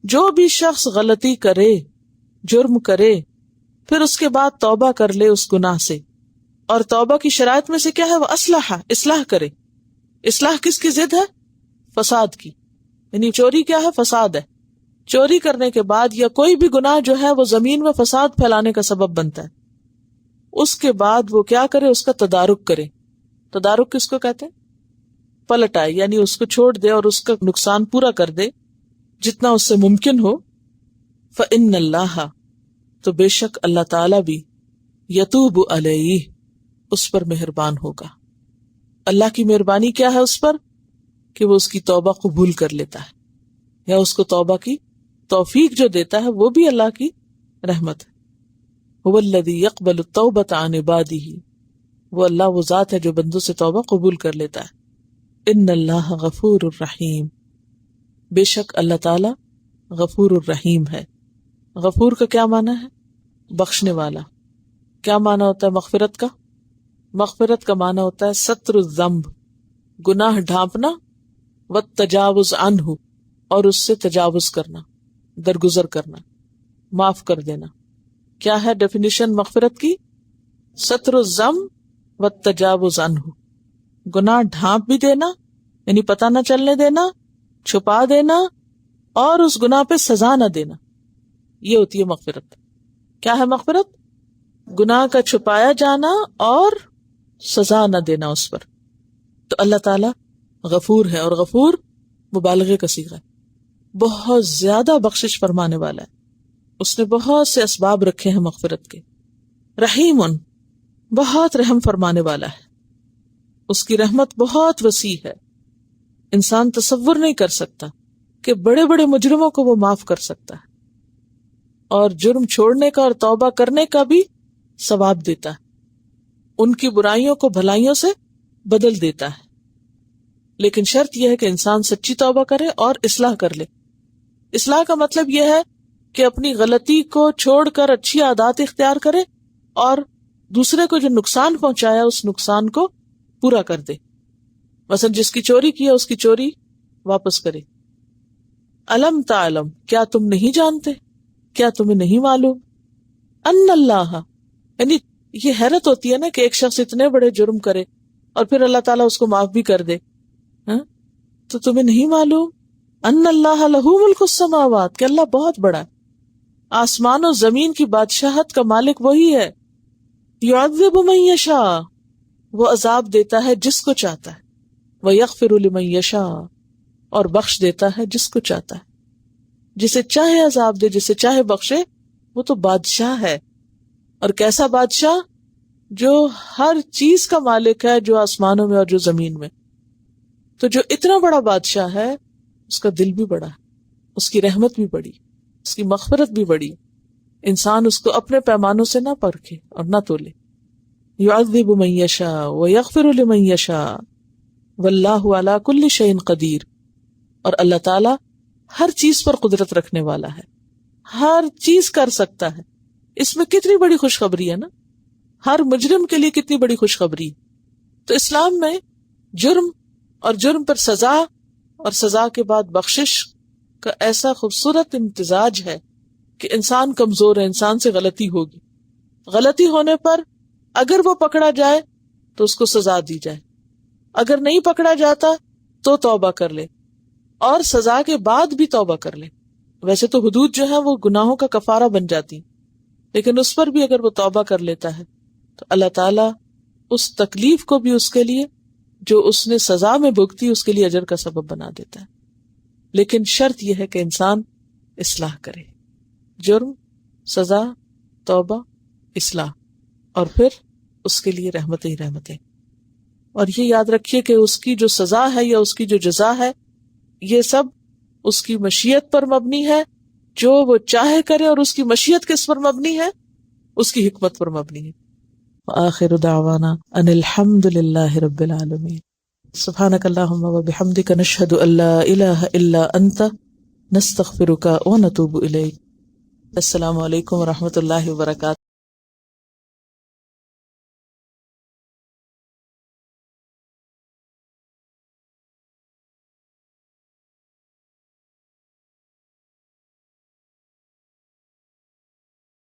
جو بھی شخص غلطی کرے، جرم کرے، پھر اس کے بعد توبہ کر لے اس گناہ سے، اور توبہ کی شرائط میں سے کیا ہے؟ وہ اصلاح کرے۔ اصلاح کس کی ضد ہے؟ فساد کی، یعنی چوری کیا ہے؟ فساد ہے۔ چوری کرنے کے بعد یا کوئی بھی گناہ جو ہے وہ زمین میں فساد پھیلانے کا سبب بنتا ہے، اس کے بعد وہ کیا کرے؟ اس کا تدارک کرے. تدارک کس کو کہتے ہیں؟ پلٹ آئے، یعنی اس کو چھوڑ دے اور اس کا نقصان پورا کر دے جتنا اس سے ممکن ہو. فإن اللہ، تو بے شک اللہ تعالیٰ بھی، یتوب علیہ، اس پر مہربان ہوگا. اللہ کی مہربانی کیا ہے اس پر؟ کہ وہ اس کی توبہ قبول کر لیتا ہے، یا اس کو توبہ کی توفیق جو دیتا ہے وہ بھی اللہ کی رحمت ہے. هو الذی یقبل التوبۃ عن عبادہ، وہ اللہ وہ ذات ہے جو بندوں سے توبہ قبول کر لیتا ہے. ان اللہ غفور الرحیم، بے شک اللہ تعالی غفور الرحیم ہے. غفور کا کیا معنی ہے؟ بخشنے والا. کیا معنی ہوتا ہے مغفرت کا؟ مغفرت کا معنی ہوتا ہے ستر الذنب، گناہ ڈھانپنا، والتجاوز عنہ، اور اس سے تجاوز کرنا، درگزر کرنا، معاف کر دینا. کیا ہے ڈیفینیشن مغفرت کی؟ ستر الذنب والتجاوز عنہ، گناہ ڈھانپ بھی دینا، یعنی پتہ نہ چلنے دینا، چھپا دینا، اور اس گناہ پہ سزا نہ دینا. یہ ہوتی ہے مغفرت. کیا ہے مغفرت؟ گناہ کا چھپایا جانا اور سزا نہ دینا اس پر. تو اللہ تعالی غفور ہے، اور غفور مبالغے کا صیغہ ہے، بہت زیادہ بخشش فرمانے والا ہے. اس نے بہت سے اسباب رکھے ہیں مغفرت کے. رحیم، بہت رحم فرمانے والا ہے، اس کی رحمت بہت وسیع ہے. انسان تصور نہیں کر سکتا کہ بڑے بڑے مجرموں کو وہ معاف کر سکتا ہے، اور جرم چھوڑنے کا اور توبہ کرنے کا بھی ثواب دیتا ہے. ان کی برائیوں کو بھلائیوں سے بدل دیتا ہے. لیکن شرط یہ ہے کہ انسان سچی توبہ کرے اور اصلاح کر لے. اصلاح کا مطلب یہ ہے کہ اپنی غلطی کو چھوڑ کر اچھی عادات اختیار کرے، اور دوسرے کو جو نقصان پہنچایا اس نقصان کو پورا کر دے. مثلا جس کی چوری کی ہے اس کی چوری واپس کرے. الم تعلم، کیا تم نہیں جانتے، کیا تمہیں نہیں معلوم، ان اللہ، یعنی یہ حیرت ہوتی ہے نا کہ ایک شخص اتنے بڑے جرم کرے اور پھر اللہ تعالیٰ اس کو معاف بھی کر دے. تو تمہیں نہیں معلوم ان اللہ لہ ملک السماوات، کہ اللہ بہت بڑا ہے، آسمان و زمین کی بادشاہت کا مالک وہی ہے. یعذب من یشاء، وہ عذاب دیتا ہے جس کو چاہتا ہے. ویغفر لمن یشاء، اور بخش دیتا ہے جس کو چاہتا ہے. جسے چاہے عذاب دے، جسے چاہے بخشے. وہ تو بادشاہ ہے، اور کیسا بادشاہ؟ جو ہر چیز کا مالک ہے، جو آسمانوں میں اور جو زمین میں. تو جو اتنا بڑا بادشاہ ہے اس کا دل بھی بڑا ہے، اس کی رحمت بھی بڑی، اس کی مغفرت بھی بڑی. انسان اس کو اپنے پیمانوں سے نہ پرکھے اور نہ تولے. یعذب من یشاء ویغفر لمن یشاء واللہ علی کل شیء قدیر، اور اللہ تعالی ہر چیز پر قدرت رکھنے والا ہے، ہر چیز کر سکتا ہے. اس میں کتنی بڑی خوشخبری ہے نا، ہر مجرم کے لیے کتنی بڑی خوشخبری. تو اسلام میں جرم اور جرم پر سزا اور سزا کے بعد بخشش کا ایسا خوبصورت امتزاج ہے کہ انسان کمزور ہے، انسان سے غلطی ہوگی، غلطی ہونے پر اگر وہ پکڑا جائے تو اس کو سزا دی جائے، اگر نہیں پکڑا جاتا تو توبہ کر لے، اور سزا کے بعد بھی توبہ کر لے. ویسے تو حدود جو ہے وہ گناہوں کا کفارہ بن جاتی، لیکن اس پر بھی اگر وہ توبہ کر لیتا ہے تو اللہ تعالیٰ اس تکلیف کو بھی اس کے لیے جو اس نے سزا میں بھگتی اس کے لیے اجر کا سبب بنا دیتا ہے. لیکن شرط یہ ہے کہ انسان اصلاح کرے. جرم، سزا، توبہ، اصلاح، اور پھر اس کے لیے رحمتیں ہی رحمتیں. اور یہ یاد رکھیے کہ اس کی جو سزا ہے یا اس کی جو جزا ہے یہ سب اس کی مشیت پر مبنی ہے، جو وہ چاہے کرے، اور اس کی مشیت کس پر مبنی ہے؟ اس کی حکمت پر مبنی ہے. وآخر دعوانا ان الحمد للہ رب العالمین. سبحانک اللہم وبحمدک نشہد ان لا الہ الا انت نستغفرک ونتوب الیک. السلام علیکم ورحمۃ اللہ وبرکاتہ.